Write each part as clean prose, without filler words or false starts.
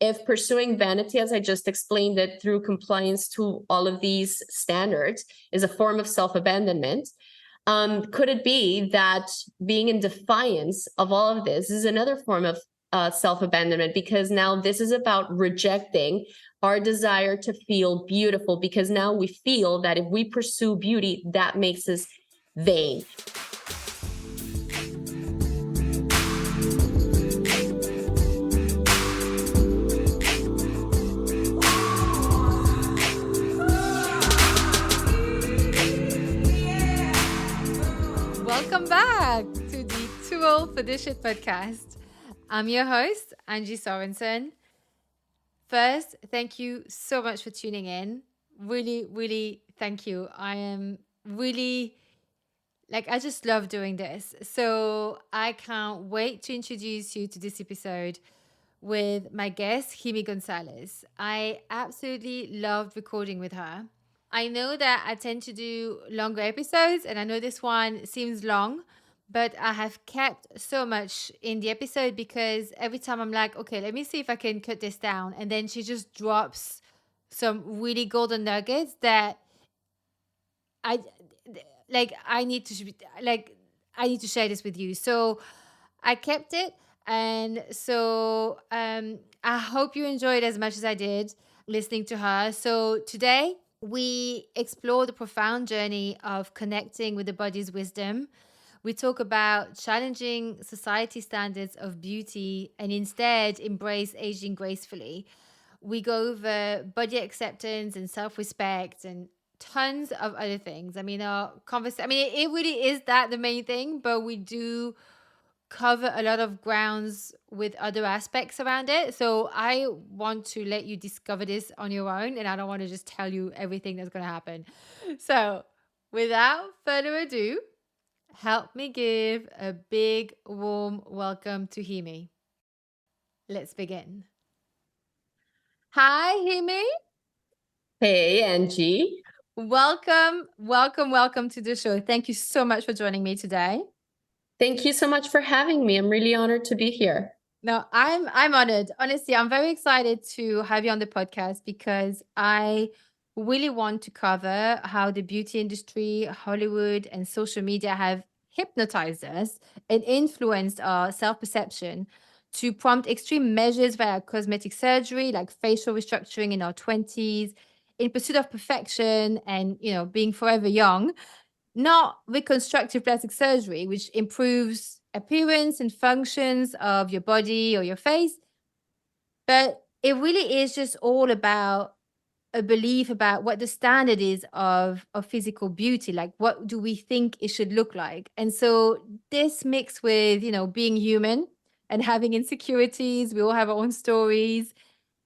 if pursuing vanity, as I just explained it, through compliance to all of these standards is a form of self-abandonment, could it be that being in defiance of all of this is another form of self-abandonment? Because now this is about rejecting our desire to feel beautiful, because now we feel that if we pursue beauty, that makes us vain. Welcome back to the Too Old for This Shit podcast. I'm your host, Angie Sorensen. First, thank you so much for tuning in. Really, really thank you. I am really, I just love doing this. So I can't wait to introduce you to this episode with my guest, Ximy Gonzalez. I absolutely loved recording with her. I know that I tend to do longer episodes, and I know this one seems long, but I have kept so much in the episode because every time I'm like, okay, let me see if I can cut this down. And then she just drops some really golden nuggets that I need to share this with you. So I kept it. And so I hope you enjoyed as much as I did listening to her. So today we explore the profound journey of connecting with the body's wisdom. We talk about challenging society standards of beauty and instead embrace aging gracefully. We go over body acceptance and self-respect and tons of other things. I mean, it really is that the main thing, but we do cover a lot of grounds with other aspects around it. So I want to let you discover this on your own, and I don't want to just tell you everything that's going to happen. So without further ado, help me give a big warm welcome to Ximy. Let's begin. Hi, Ximy. Hey, Angie. Welcome to the show. Thank you so much for joining me today. Thank you so much for having me. I'm really honored to be here. No, I'm honored. Honestly, I'm very excited to have you on the podcast because I really want to cover how the beauty industry, Hollywood, and social media have hypnotized us and influenced our self-perception to prompt extreme measures via cosmetic surgery, like facial restructuring in our 20s, in pursuit of perfection and, being forever young. Not reconstructive plastic surgery, which improves appearance and functions of your body or your face. But it really is just all about a belief about what the standard is of physical beauty. Like, what do we think it should look like? And so this mixed with, being human and having insecurities, we all have our own stories.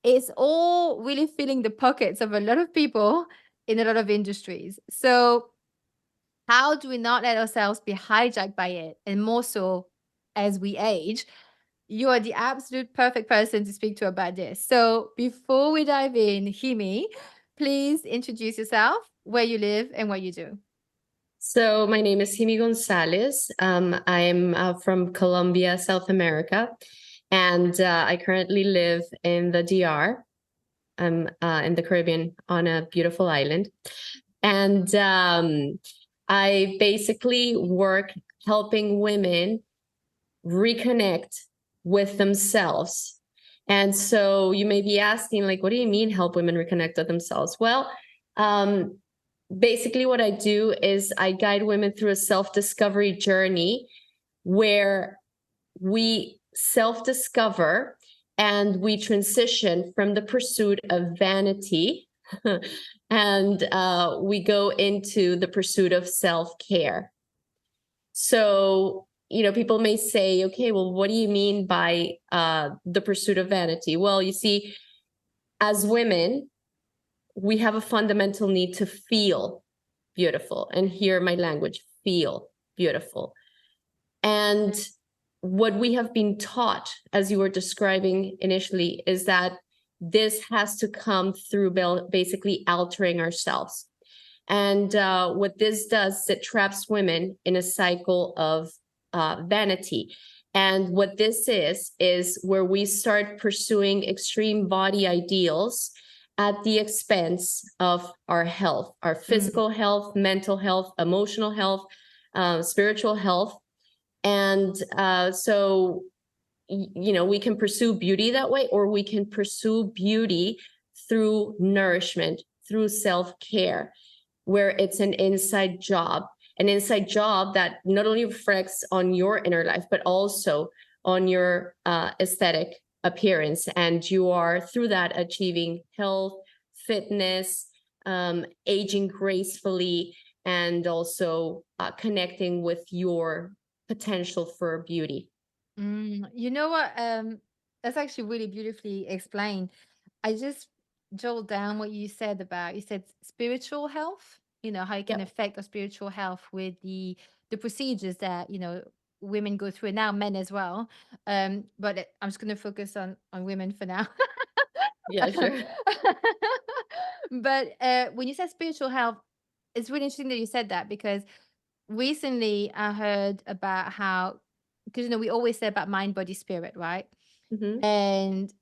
It's all really filling the pockets of a lot of people in a lot of industries. So how do we not let ourselves be hijacked by it? And more so as we age, you are the absolute perfect person to speak to about this. So before we dive in, Ximy, please introduce yourself, where you live, and what you do. So my name is Ximy Gonzalez. I'm from Colombia, South America, and I currently live in the DR. I'm in the Caribbean on a beautiful island. And I basically work helping women reconnect with themselves. And so you may be asking, what do you mean help women reconnect with themselves? Well, basically what I do is I guide women through a self-discovery journey where we self-discover and we transition from the pursuit of vanity and we go into the pursuit of self-care. So, people may say, okay, well, what do you mean by the pursuit of vanity? Well, you see, as women, we have a fundamental need to feel beautiful. And hear my language, feel beautiful. And what we have been taught, as you were describing initially, is that this has to come through basically altering ourselves. And what this does is it traps women in a cycle of vanity. And what this is where we start pursuing extreme body ideals at the expense of our health, our physical health, mental health, emotional health, spiritual health. And so, we can pursue beauty that way, or we can pursue beauty through nourishment, through self-care, where it's an inside job that not only reflects on your inner life, but also on your aesthetic appearance. And you are, through that, achieving health, fitness, aging gracefully, and also connecting with your potential for beauty. You know what? That's actually really beautifully explained. I just jotted down what you said about, you said spiritual health, how it can Yeah. affect our spiritual health with the procedures that, women go through, and now men as well. But I'm just going to focus on women for now. Yeah, sure. But when you said spiritual health, it's really interesting that you said that, because recently I heard about how, because we always say about mind, body, spirit, right? Mm-hmm. And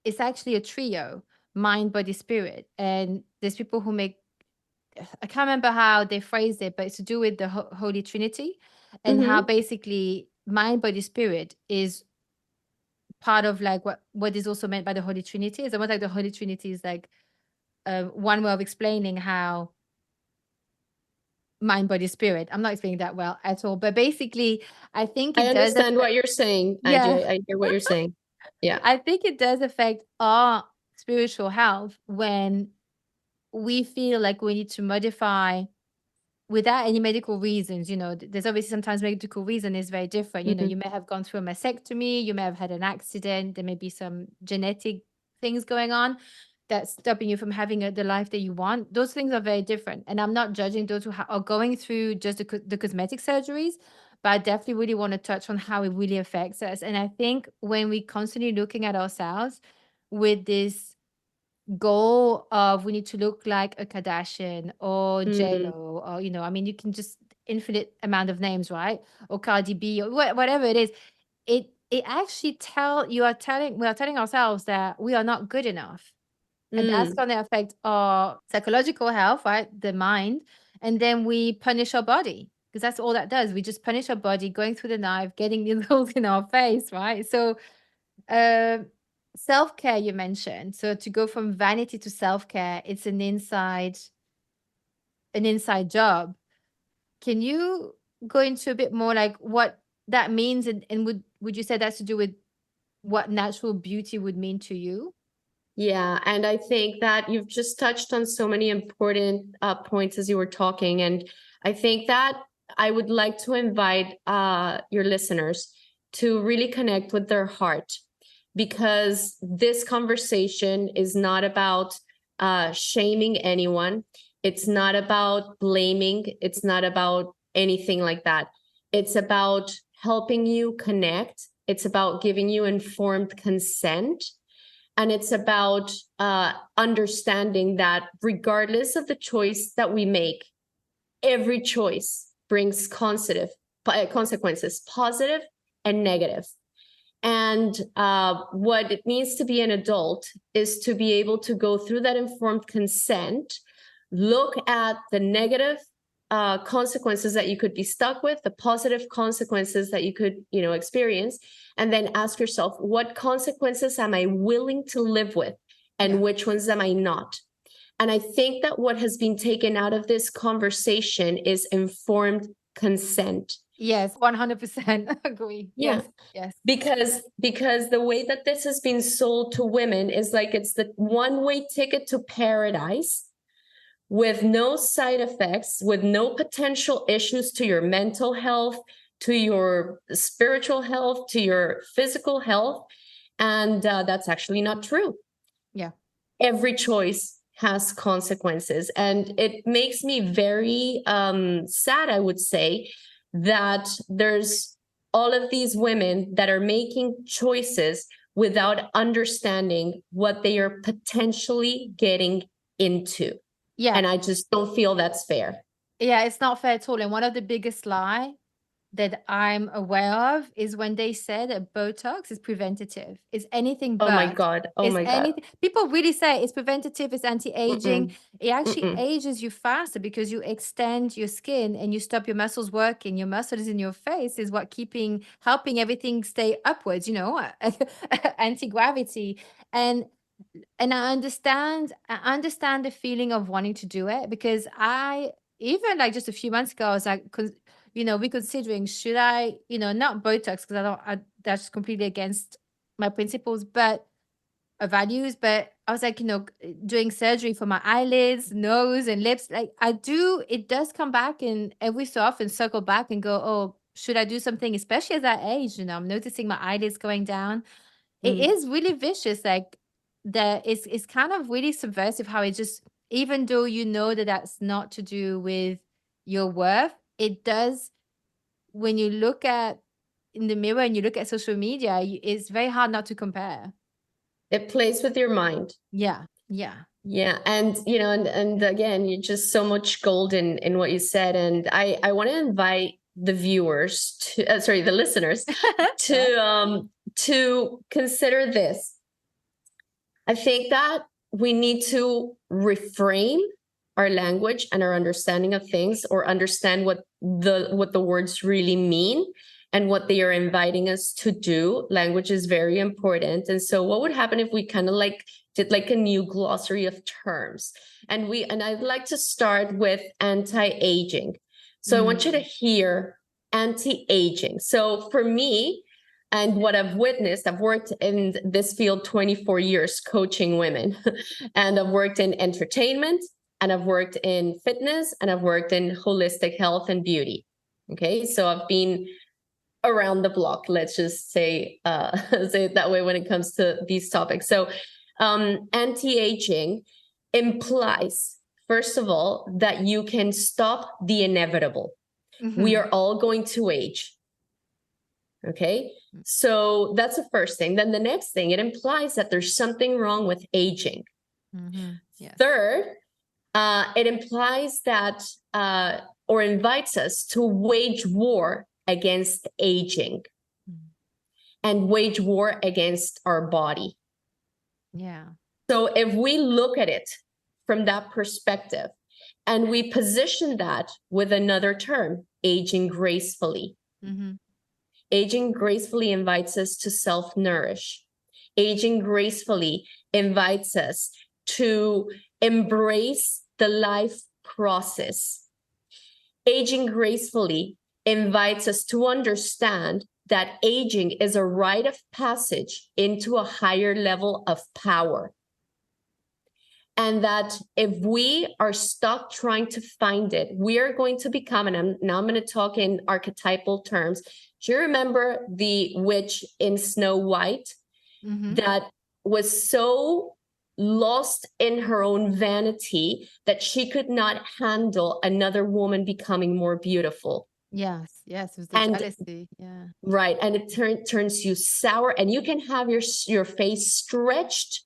it's actually a trio: mind, body, spirit. And there's people who make, I can't remember how they phrased it, but it's to do with the Holy Trinity, and how Mm-hmm. basically mind, body, spirit is part of like what is also meant by the Holy Trinity. It's almost like the Holy Trinity is like one way of explaining how mind, body, spirit. I'm not explaining that well at all, but basically, I think I it does understand affect. what you're saying, Yeah, Angie. I hear what you're saying. Yeah. I think it does affect our spiritual health when we feel like we need to modify without any medical reasons. There's obviously sometimes medical reason is very different. Mm-hmm. You may have gone through a mastectomy, you may have had an accident, there may be some genetic things going on that's stopping you from having the life that you want. Those things are very different. And I'm not judging those who are going through just the cosmetic surgeries, but I definitely really want to touch on how it really affects us. And I think when we constantly looking at ourselves with this goal of we need to look like a Kardashian or Mm-hmm. J-Lo, or I mean, you can just infinite amount of names, right? Or Cardi B, or whatever it is. It actually we are telling ourselves that we are not good enough. And that's Mm. going to affect our psychological health, right? The mind. And then we punish our body, because that's all that does. We just punish our body, going through the knife, getting needles in our face, right? So um, self-care you mentioned. So to go from vanity to self-care, it's an inside job. Can you go into a bit more like what that means, and would you say that's to do with what natural beauty would mean to you? Yeah, and I think that you've just touched on so many important points as you were talking, and I think that I would like to invite your listeners to really connect with their heart, because this conversation is not about shaming anyone. It's not about blaming. It's not about anything like that. It's about helping you connect. It's about giving you informed consent, and it's about understanding that regardless of the choice that we make, every choice brings consequences, positive and negative. And what it means to be an adult is to be able to go through that informed consent, look at the negative consequences that you could be stuck with, the positive consequences that you could, experience, and then ask yourself, what consequences am I willing to live with, and Yeah. which ones am I not? And I think that what has been taken out of this conversation is informed consent. Yes, 100% agree. Yeah, Yes, yes. because the way that this has been sold to women is like it's the one-way ticket to paradise, with no side effects, with no potential issues to your mental health, to your spiritual health, to your physical health. And that's actually not true. Yeah. Every choice has consequences. And it makes me very sad, I would say, that there's all of these women that are making choices without understanding what they are potentially getting into. Yeah. And I just don't feel that's fair. Yeah, it's not fair at all. And one of the biggest lie that I'm aware of is when they say that Botox is preventative. It's anything Oh my but. God. Oh It's my God. anything. People really say it's preventative, it's anti-aging. Mm-mm. It actually Mm-mm. ages you faster because you extend your skin and you stop your muscles working. Your muscles in your face is what helping everything stay upwards, anti-gravity. And I understand the feeling of wanting to do it, because I, even like just a few months ago, I was like, reconsidering, should I, not Botox, because that's completely against my principles, but values. But I was like, doing surgery for my eyelids, nose, and lips. Like it does come back and every so often circle back and go, oh, should I do something, especially as I age? I'm noticing my eyelids going down. It Mm. is really vicious. Like it's kind of really subversive how it just, even though that that's not to do with your worth, it does. When you look at in the mirror and you look at social media, it's very hard not to compare. It plays with your mind. Yeah, yeah. Yeah. And, and again, you're just so much gold in what you said. And I want to invite the viewers the listeners to consider this. I think that we need to reframe our language and our understanding of things, or understand what the words really mean and what they are inviting us to do. Language is very important. And so what would happen if we kind of like did like a new glossary of terms? And I'd like to start with anti-aging. So I want you to hear anti-aging. So for me, and what I've witnessed, I've worked in this field 24 years coaching women, and I've worked in entertainment, and I've worked in fitness, and I've worked in holistic health and beauty. Okay, so I've been around the block, let's just say say it that way when it comes to these topics. So anti-aging implies, first of all, that you can stop the inevitable. We are all going to age. Okay, so that's the first thing. Then the next thing, it implies that there's something wrong with aging. Yes. Third, it implies that or invites us to wage war against aging and wage war against our body. Yeah. So if we look at it from that perspective and we position that with another term, aging gracefully. Aging gracefully invites us to self-nourish. Aging gracefully invites us to embrace the life process. Aging gracefully invites us to understand that aging is a rite of passage into a higher level of power. And that if we are stuck trying to find it, we are going to become, and now I'm going to talk in archetypal terms. Do you remember the witch in Snow White that was so lost in her own vanity that she could not handle another woman becoming more beautiful? Yes, it was the jealousy. Yeah. Right. And it turns you sour, and you can have your face stretched,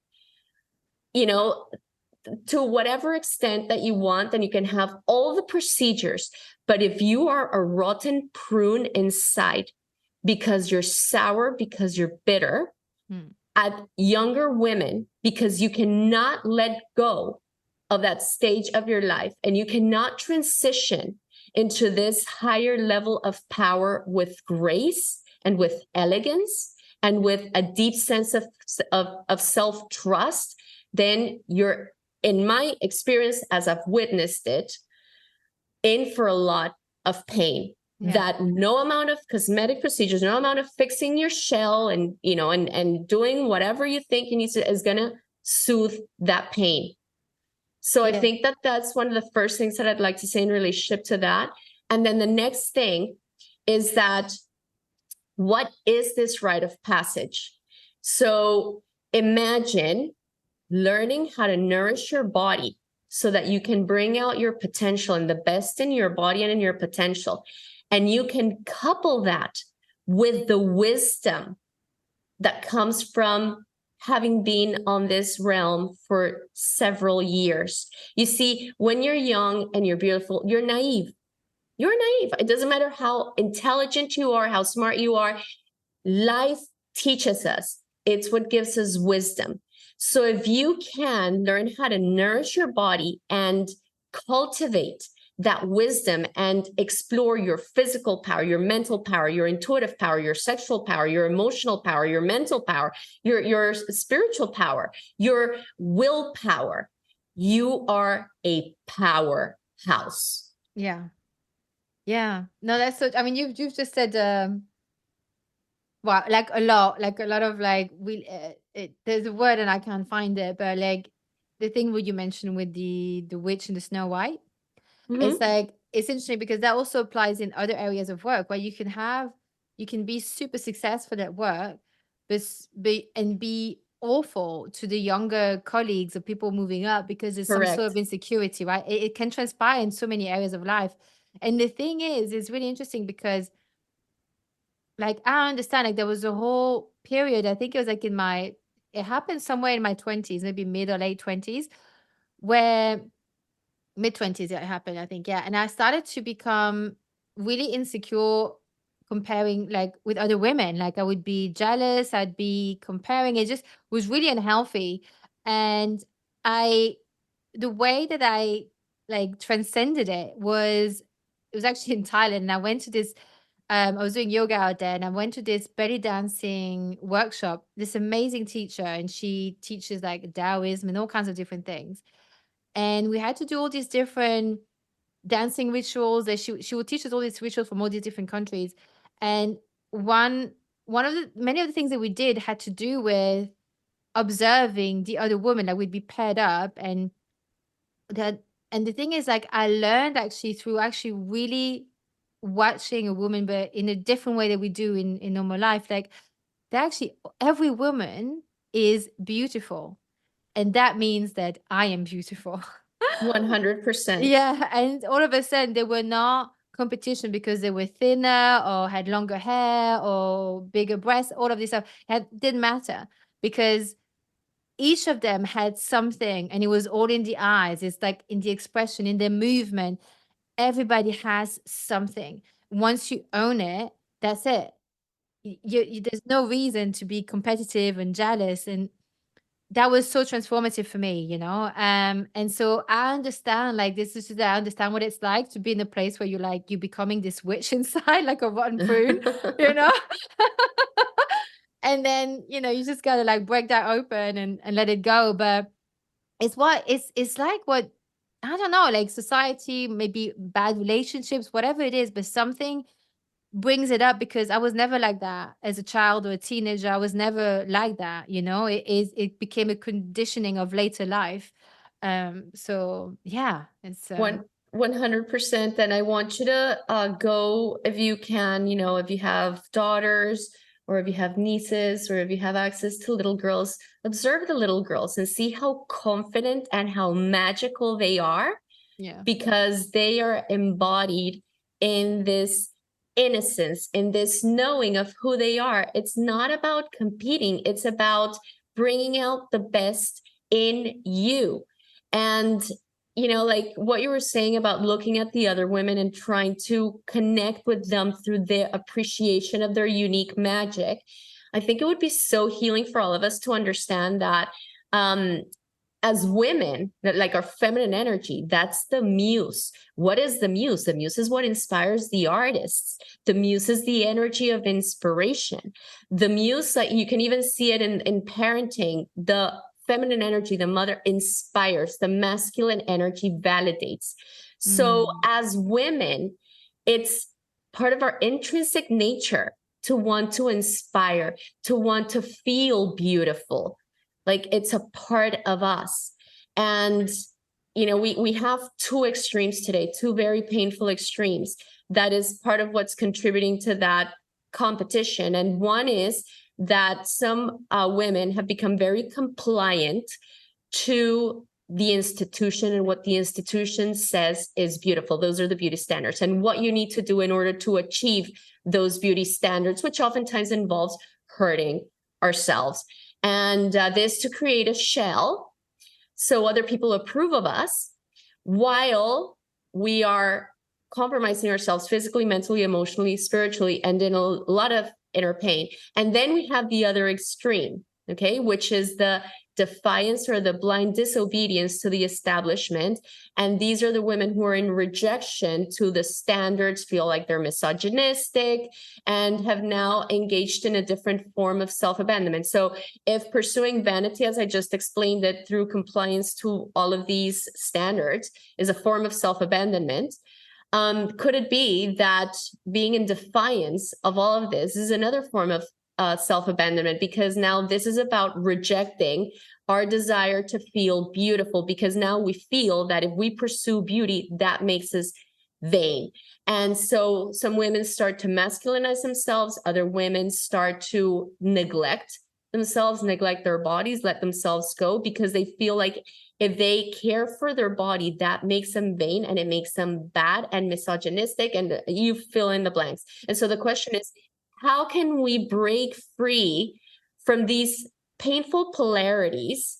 to whatever extent that you want, and you can have all the procedures. But if you are a rotten prune inside because you're sour, because you're bitter at younger women, because you cannot let go of that stage of your life, and you cannot transition into this higher level of power with grace and with elegance and with a deep sense of self-trust, then you're, in my experience, as I've witnessed it, in for a lot of pain. That no amount of cosmetic procedures, no amount of fixing your shell and, and doing whatever you think you need to is going to soothe that pain. So I think that that's one of the first things that I'd like to say in relationship to that. And then the next thing is that, what is this rite of passage? So imagine learning how to nourish your body so that you can bring out your potential and the best in your body and in your potential. And you can couple that with the wisdom that comes from having been on this realm for several years. You see, when you're young and you're beautiful, you're naive. You're naive. It doesn't matter how intelligent you are, how smart you are. Life teaches us. It's what gives us wisdom. So if you can learn how to nourish your body and cultivate that wisdom and explore your physical power, your mental power, your intuitive power, your sexual power, your emotional power, your mental power, your spiritual power, your willpower, you are a powerhouse. Yeah. Yeah. No, that's so, I mean, you've just said, well, like a lot of like, there's a word and I can't find it, but like the thing what you mentioned with the witch and the Snow White, it's Mm-hmm. like, it's interesting because that also applies in other areas of work where you can be super successful at work, but be awful to the younger colleagues or people moving up because there's some sort of Correct. insecurity, right? It can transpire in so many areas of life. And the thing is, it's really interesting because like I understand like there was a whole period, I think it was like it happened somewhere in my 20s, maybe mid or late 20s, where mid-20s it happened, I think, yeah. And I started to become really insecure comparing like with other women. Like I would be jealous, I'd be comparing. It just was really unhealthy. And I the way that I like transcended it was actually in Thailand. And I went to this I was doing yoga out there and I went to this belly dancing workshop, this amazing teacher, and she teaches like Taoism and all kinds of different things. And we had to do all these different dancing rituals that she would teach us all these rituals from all these different countries. And one one of the many of the things that we did had to do with observing the other woman. Like we'd be paired up that and the thing is like I learned actually through actually really watching a woman but in a different way that we do in normal life. Like that actually every woman is beautiful. And that means that I am beautiful. 100%. Yeah, and all of a sudden they were not competition because they were thinner or had longer hair or bigger breasts. All of this stuff didn't matter because each of them had something, and it was all in the eyes. It's like in the expression, in the movement. Everybody has something. Once you own it, that's it. There's no reason to be competitive and jealous, and that was so transformative for me, you know? And so I understand, like, this is, I understand what it's like to be in a place where you're becoming this witch inside, like a rotten prune, you know? And then, you just gotta like break that open and let it go. But it's like what, I don't know, like society, maybe bad relationships, whatever it is, but something brings it up because I was never like that as a child or a teenager. I was never like that, it became a conditioning of later life. So yeah, it's One 100%. And I want you to go if you can, if you have daughters or if you have nieces or if you have access to little girls, observe the little girls and see how confident and how magical they are yeah. because they are embodied in this innocence, in this knowing of who they are. It's not about competing, it's about bringing out the best in you. And like what you were saying about looking at the other women and trying to connect with them through their appreciation of their unique magic. I think it would be so healing for all of us to understand that as women, that like our feminine energy, that's the muse. What is the muse? The muse is what inspires the artists. The muse is the energy of inspiration. The muse, like you can even see it in parenting, the feminine energy, the mother inspires, the masculine energy validates. So Mm. as women, it's part of our intrinsic nature to want to inspire, to want to feel beautiful. Like it's a part of us. And, we have two extremes today, two very painful extremes. That is part of what's contributing to that competition. And one is that some women have become very compliant to the institution and what the institution says is beautiful. Those are the beauty standards and what you need to do in order to achieve those beauty standards, which oftentimes involves hurting ourselves. And this to create a shell so other people approve of us while we are compromising ourselves physically, mentally, emotionally, spiritually, and in a lot of inner pain. And then we have the other extreme, okay, which is the defiance or the blind disobedience to the establishment. And these are the women who are in rejection to the standards, feel like they're misogynistic, and have now engaged in a different form of self-abandonment. So if pursuing vanity, as I just explained it, through compliance to all of these standards is a form of self-abandonment, could it be that being in defiance of all of this is another form of self-abandonment? Because now this is about rejecting our desire to feel beautiful, because now we feel that if we pursue beauty, that makes us vain. And so some women start to masculinize themselves, other women start to neglect themselves, neglect their bodies, let themselves go, because they feel like if they care for their body, that makes them vain and it makes them bad and misogynistic, and you fill in the blanks. And so the question is, how can we break free from these painful polarities?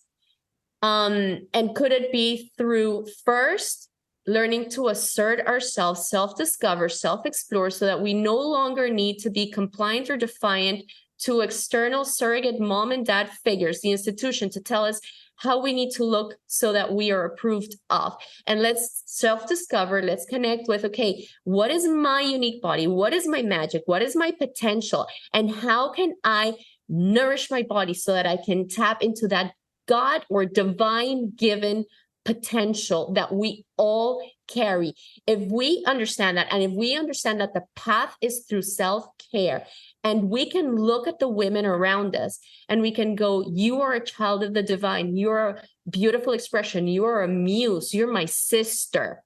And could it be through first learning to assert ourselves, self-discover, self-explore, so that we no longer need to be compliant or defiant to external surrogate mom and dad figures, the institution, to tell us how we need to look so that we are approved of. And let's self-discover, let's connect with, okay, what is my unique body? What is my magic? What is my potential? And how can I nourish my body so that I can tap into that God or divine given potential that we all carry? If we understand that, and if we understand that the path is through self-care, and we can look at the women around us and we can go, you are a child of the divine, you're a beautiful expression, you are a muse, you're my sister.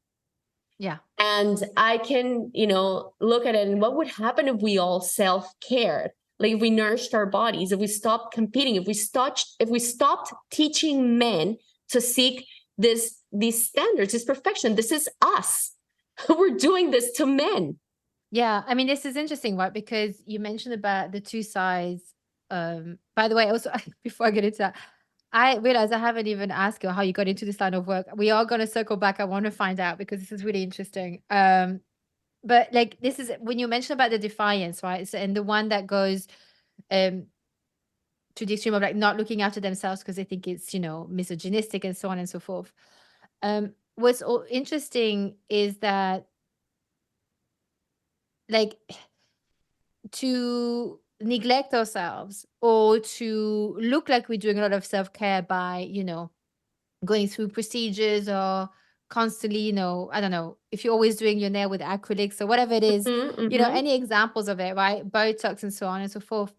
Yeah. And I can, look at it, and what would happen if we all self-cared? Like if we nourished our bodies, if we stopped competing, if we stopped teaching men to seek these standards, this perfection. This is us. We're doing this to men. Yeah, I mean, this is interesting, right? Because you mentioned about the two sides. By the way, also before I get into that, I realized I haven't even asked you how you got into this line of work. We are going to circle back. I want to find out because this is really interesting. But like this is when you mentioned about the defiance, right? So, and the one that goes to the extreme of like not looking after themselves because they think it's misogynistic and so on and so forth. What's interesting is that like to neglect ourselves or to look like we're doing a lot of self-care by going through procedures or constantly I don't know if you're always doing your nail with acrylics or whatever it is, any examples of it, right? Botox and so on and so forth.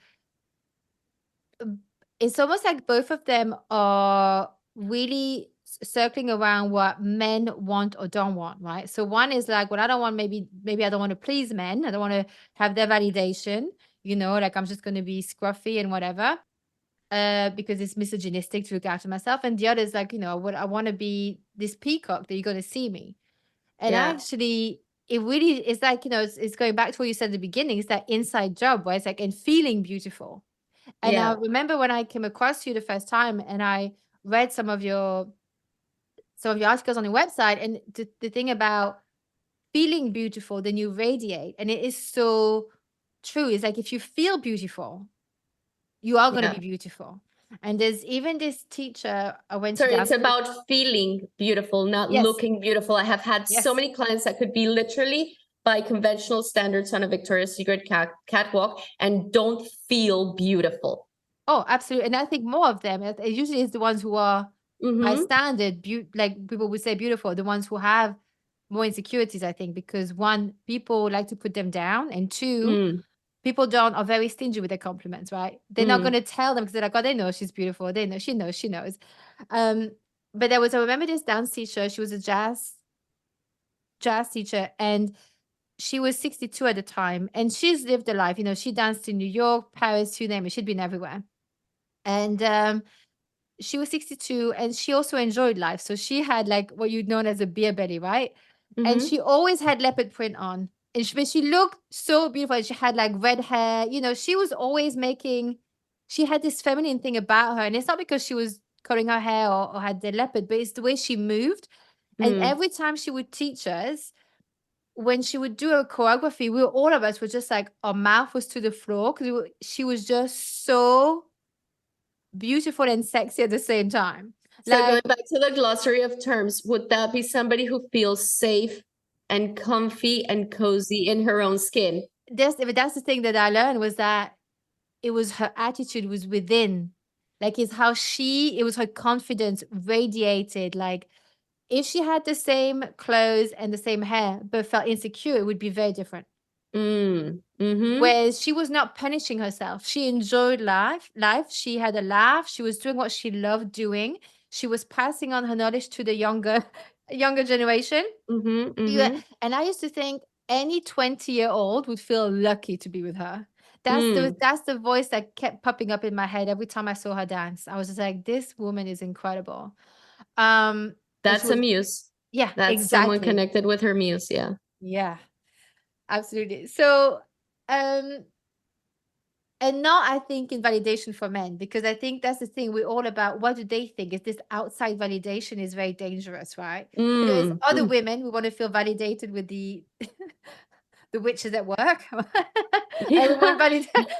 It's almost like both of them are really circling around what men want or don't want, right? So one is like, well, I don't want, maybe I don't want to please men. I don't want to have their validation, like I'm just going to be scruffy and whatever, because it's misogynistic to look after myself. And the other is like, I want to be this peacock that you're going to see me. And Yeah. actually, it really is like, it's going back to what you said at the beginning. It's that inside job where it's like, and feeling beautiful. And I remember when I came across you the first time and I read some of your articles on your website, and the thing about feeling beautiful, then you radiate. And it is so true. It's like, if you feel beautiful, you are going to be beautiful. And there's even this teacher I went to. So it's about feeling beautiful, not looking beautiful. I have had so many clients that could be literally by conventional standards on a Victoria's Secret catwalk and don't feel beautiful. Oh, absolutely. And I think more of them, it usually is the ones who are by standard, like people would say beautiful, the ones who have more insecurities, I think, because one, people like to put them down, and two, people are very stingy with their compliments, right? They're not going to tell them because they're like, oh, they know she's beautiful. They know, she knows. But I remember this dance teacher, she was a jazz teacher, and she was 62 at the time, and she's lived a life, she danced in New York, Paris, you name it, she'd been everywhere. And she was 62 and she also enjoyed life. So she had like what you'd known as a beer belly, right? And she always had leopard print on. And she looked so beautiful. And she had like red hair. She was always she had this feminine thing about her. And it's not because she was cutting her hair or had the leopard, but it's the way she moved. And every time she would teach us, when she would do a choreography, all of us were just like, our mouth was to the floor because she was just so beautiful and sexy at the same time. So Like, going back to the glossary of terms, would that be somebody who feels safe and comfy and cozy in her own skin? that's the thing that I learned, was that it was her attitude was within. Like, it was her confidence radiated. Like, if she had the same clothes and the same hair but felt insecure, it would be very different. Mm-hmm. Whereas she was not punishing herself. She enjoyed life. She had a laugh. She was doing what she loved doing. She was passing on her knowledge to the younger generation. Mm-hmm. Yeah. Mm-hmm. And I used to think any 20-year-old would feel lucky to be with her. Mm. That's the voice that kept popping up in my head every time I saw her dance. I was just like, this woman is incredible. And she That's a was, muse. yeah, That's someone exactly. connected with her muse. Yeah. Yeah, absolutely. So, and not, I think, in validation for men, because I think that's the thing. We're all about, what do they think? Is this outside validation is very dangerous, right? As Mm. other Mm. women, we want to feel validated with the the witches at work. And we Yeah. want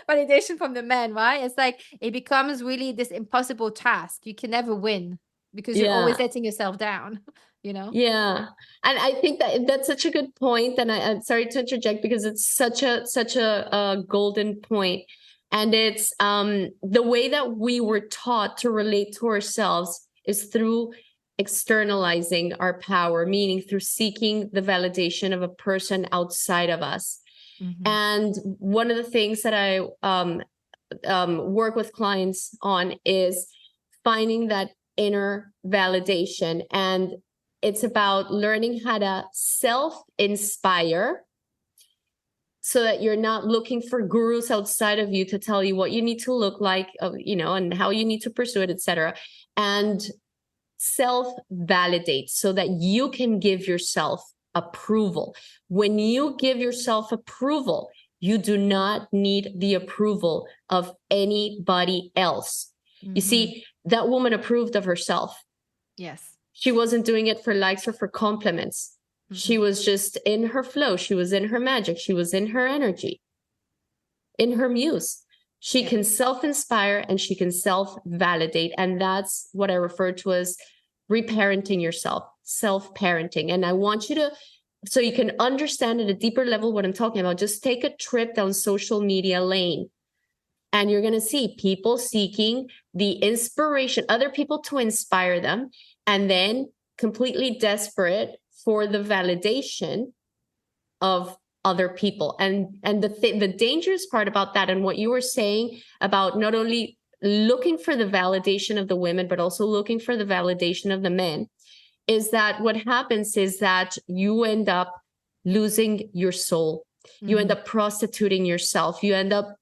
validation from the men, right? It's like it becomes really this impossible task. You can never win because you're always Yeah. letting yourself down, you know? Yeah. And I think that that's such a good point. And I'm sorry to interject because it's such a golden point. And it's the way that we were taught to relate to ourselves is through externalizing our power, meaning through seeking the validation of a person outside of us. Mm-hmm. And one of the things that I work with clients on is finding that inner validation. And it's about learning how to self-inspire so that you're not looking for gurus outside of you to tell you what you need to look like, and how you need to pursue it, etc. And self-validate so that you can give yourself approval. When you give yourself approval, you do not need the approval of anybody else. You see, that woman approved of herself. Yes. She wasn't doing it for likes or for compliments. She was just in her flow. She was in her magic. She was in her energy, in her muse. She can self-inspire and she can self-validate. And that's what I refer to as reparenting yourself, self-parenting. And I want you to, so you can understand at a deeper level what I'm talking about, just take a trip down social media lane. And you're going to see people seeking the inspiration, other people to inspire them, and then completely desperate for the validation of other people. And the dangerous part about that, and what you were saying about not only looking for the validation of the women, but also looking for the validation of the men, is that what happens is that you end up losing your soul. You end up prostituting yourself. You end up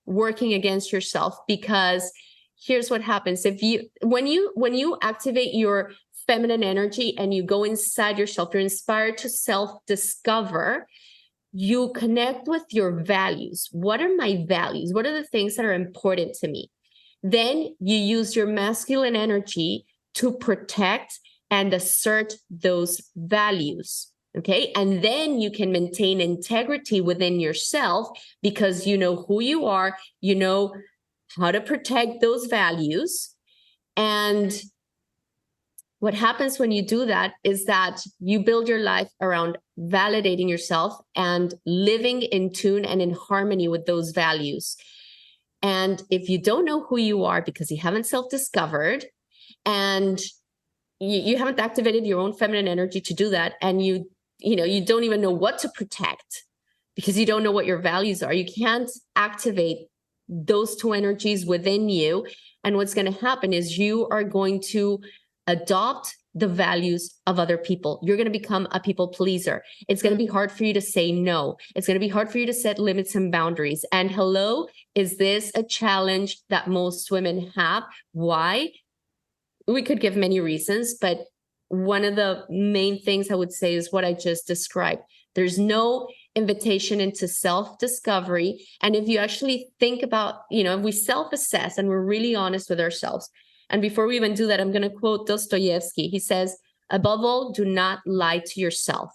working against yourself, because here's what happens. When you activate your feminine energy and you go inside yourself, you're inspired to self-discover, you connect with your values. What are my values? What are the things that are important to me? Then you use your masculine energy to protect and assert those values. Okay. And then you can maintain integrity within yourself because you know who you are, you know how to protect those values. And what happens when you do that is that you build your life around validating yourself and living in tune and in harmony with those values. And if you don't know who you are because you haven't self-discovered and you haven't activated your own feminine energy to do that, and you don't even know what to protect because you don't know what your values are, you can't activate those two energies within you. And what's going to happen is you are going to adopt the values of other people. You're going to become a people pleaser. It's going to be hard for you to say no. It's going to be hard for you to set limits and boundaries. And hello, is this a challenge that most women have? Why? We could give many reasons, but one of the main things I would say is what I just described. There's no invitation into self-discovery. And if you actually think about, if we self-assess and we're really honest with ourselves, and before we even do that, I'm going to quote Dostoevsky. He says, above all, do not lie to yourself.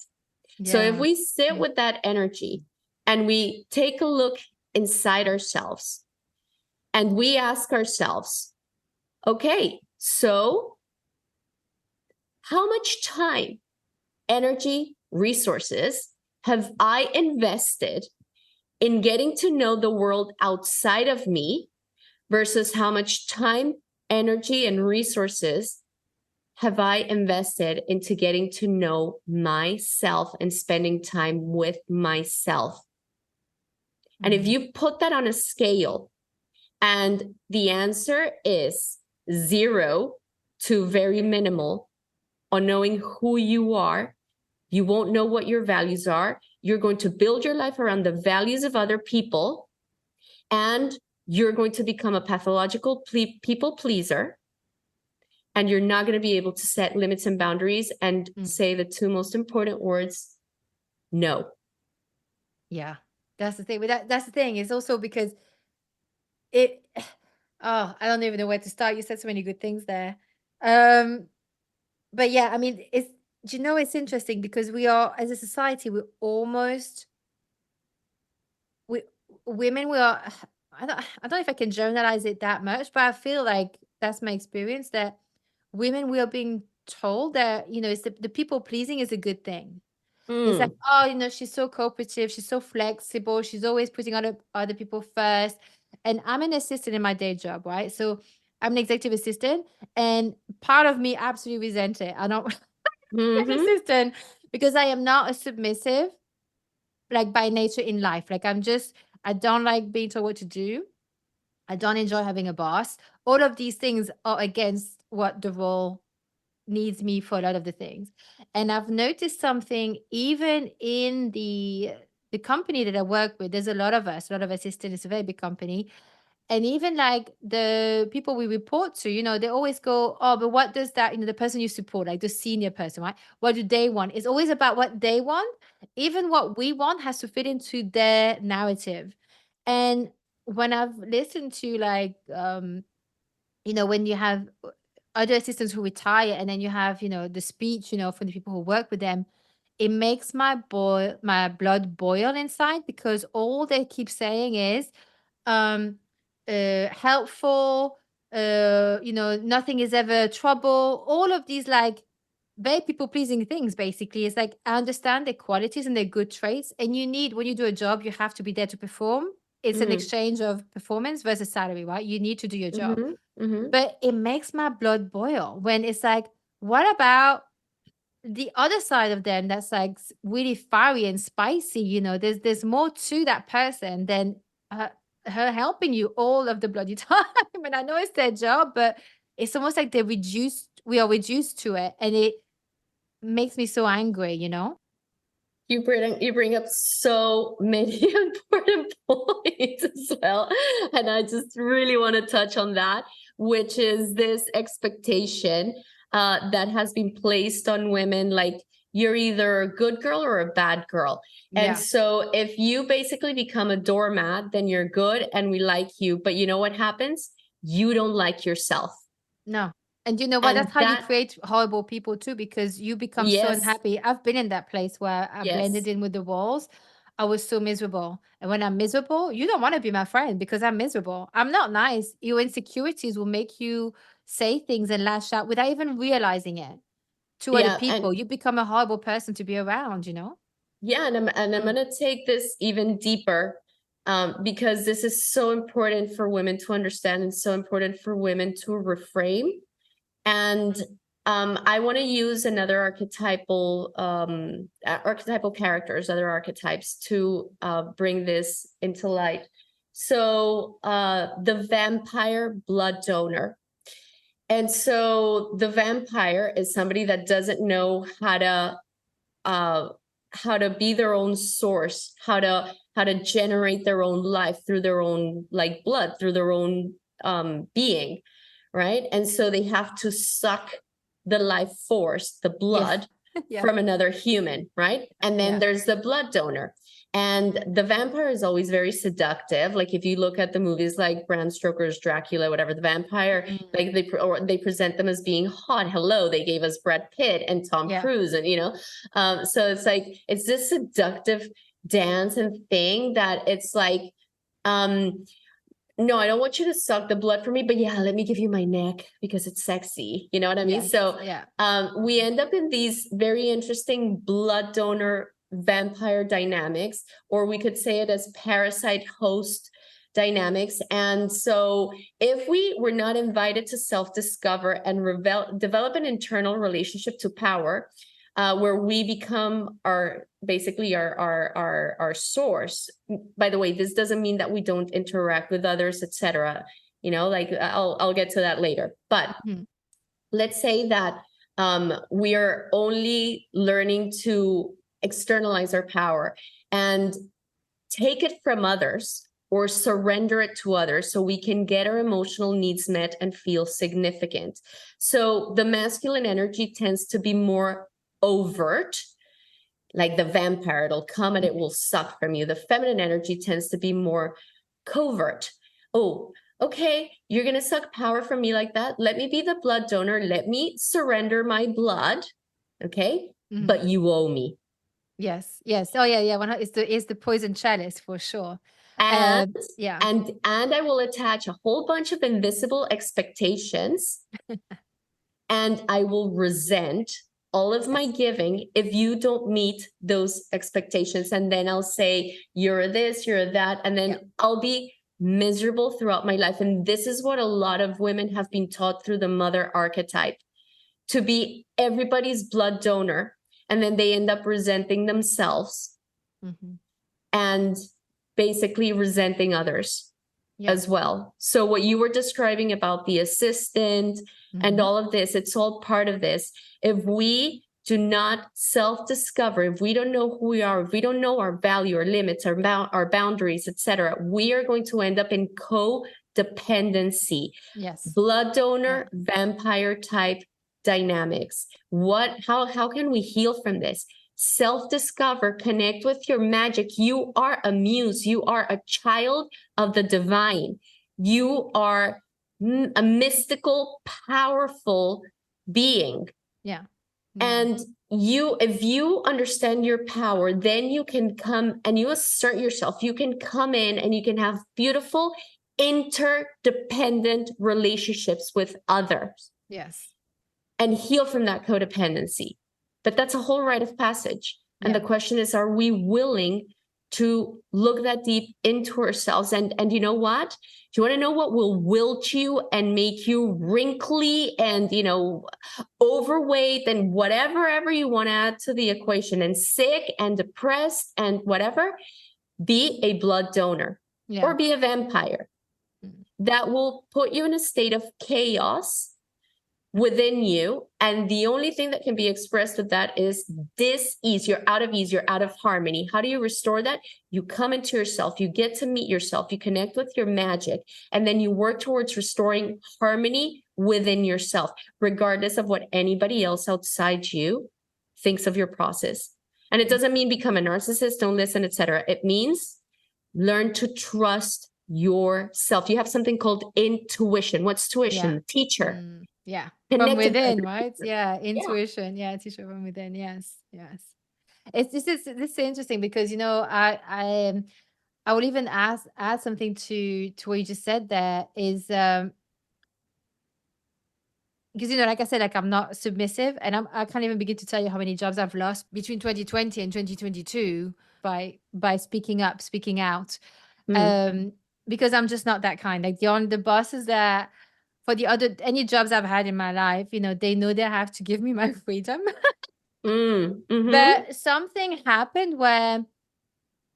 So if Yeah. we sit with that energy and we take a look inside ourselves and we ask ourselves, okay, so how much time, energy, resources have I invested in getting to know the world outside of me versus how much time, energy, and resources have I invested into getting to know myself and spending time with myself? And if you put that on a scale, and the answer is 0 to very minimal on knowing who you are, you won't know what your values are. You're going to build your life around the values of other people, and you're going to become a pathological people pleaser. And you're not going to be able to set limits and boundaries and say the two most important words, no. Yeah, that's the thing. But that's the thing. It's also because it, oh, I don't even know where to start. You said so many good things there. But yeah, I mean, do you know, it's interesting because we are, as a society, we women, we are, I don't know if I can generalize it that much, but I feel like that's my experience that women, we are being told that, it's the people pleasing is a good thing. It's like, oh, she's so cooperative, she's so flexible, she's always putting other people first. And I'm an assistant in my day job, right? So I'm an executive assistant, and part of me absolutely resent it. I don't an assistant because I am not a submissive, like by nature in life. Like I don't like being told what to do. I don't enjoy having a boss. All of these things are against what the role needs me for a lot of the things. And I've noticed something even in the company that I work with. There's a lot of us, a lot of assistants. It's a very big company. And even like the people we report to, they always go, oh, but what does that, the person you support, like the senior person, right? What do they want? It's always about what they want. Even what we want has to fit into their narrative. And when I've listened to like, when you have other assistants who retire and then you have, the speech, from the people who work with them, it makes my blood boil inside because all they keep saying is, um, helpful, nothing is ever trouble. All of these like very people pleasing things basically is like, I understand their qualities and their good traits. And when you do a job, you have to be there to perform. It's an exchange of performance versus salary, right? You need to do your job. But it makes my blood boil when it's like, what about the other side of them that's like really fiery and spicy? There's more to that person than her helping you all of the bloody time. And I know it's their job, but it's almost like we are reduced to it, and it makes me so angry. You bring up so many important points as well. And I just really want to touch on that, which is this expectation that has been placed on women, like you're either a good girl or a bad girl. And so if you basically become a doormat, then you're good and we like you. But you know what happens? You don't like yourself. No. And you know what? That's how you create horrible people too, because you become so unhappy. I've been in that place where I blended in with the walls. I was so miserable. And when I'm miserable, you don't want to be my friend because I'm miserable. I'm not nice. Your insecurities will make you say things and lash out without even realizing it to other people. You become a horrible person to be around. Yeah, and I'm going to take this even deeper because this is so important for women to understand and so important for women to reframe. And I want to use another archetypal characters, other archetypes to bring this into light. So the vampire blood donor. And so the vampire is somebody that doesn't know how to be their own source, how to generate their own life through their own like blood, through their own being, right? And so they have to suck the life force, the blood from another human, right? And then there's the blood donor. And the vampire is always very seductive. Like if you look at the movies like Bram Stoker's Dracula, whatever, the vampire, like they present them as being hot. Hello, they gave us Brad Pitt and Tom Cruise, and so it's like it's this seductive dance and thing that it's like, no, I don't want you to suck the blood from me, but yeah, let me give you my neck because it's sexy. You know what I mean? So we end up in these very interesting blood donor vampire dynamics, or we could say it as parasite host dynamics. And so if we were not invited to self-discover and develop an internal relationship to power, where we become our source. By the way, this doesn't mean that we don't interact with others, etc. Like I'll get to that later. But let's say that we are only learning to externalize our power and take it from others or surrender it to others so we can get our emotional needs met and feel significant. So the masculine energy tends to be more overt, like the vampire. It'll come and it will suck from you. The feminine energy tends to be more covert. Oh, okay, you're going to suck power from me like that. Let me be the blood donor. Let me surrender my blood. Okay. But you owe me. Yes. Oh yeah. It's the poison chalice for sure. And I will attach a whole bunch of invisible expectations and I will resent all of my giving if you don't meet those expectations. And then I'll say, you're this, you're that. And then I'll be miserable throughout my life. And this is what a lot of women have been taught through the mother archetype, to be everybody's blood donor. And then they end up resenting themselves and basically resenting others as well. So what you were describing about the assistant and all of this, it's all part of this. If we do not self-discover, if we don't know who we are, if we don't know our value, our limits, our boundaries, etc., we are going to end up in codependency. Blood donor, vampire type dynamics. How can we heal from this? Self-discover, connect with your magic. You are a muse. You are a child of the divine. You are a mystical, powerful being. And if you understand your power, then you can come and you assert yourself. You can come in and you can have beautiful, interdependent relationships with others. And heal from that codependency. But that's a whole rite of passage. And the question is, are we willing to look that deep into ourselves? And you know what? Do you want to know what will wilt you and make you wrinkly and, overweight and whatever you want to add to the equation, and sick and depressed and whatever? Be a blood donor or be a vampire. That will put you in a state of chaos within you. And the only thing that can be expressed with that is dis-ease. You're out of ease. You're out of harmony. How do you restore that? You come into yourself. You get to meet yourself. You connect with your magic. And then you work towards restoring harmony within yourself, regardless of what anybody else outside you thinks of your process. And it doesn't mean become a narcissist, don't listen, etc. It means learn to trust yourself. You have something called intuition. What's tuition? Teacher. From within, right? Intuition. Teacher from within. Yes. This is interesting because I would even add something to what you just said. There is because like I said, like I'm not submissive, and I can't even begin to tell you how many jobs I've lost between 2020 and 2022 by speaking up, speaking out, because I'm just not that kind. Like the bosses that. For any jobs I've had in my life, they know they have to give me my freedom. But something happened where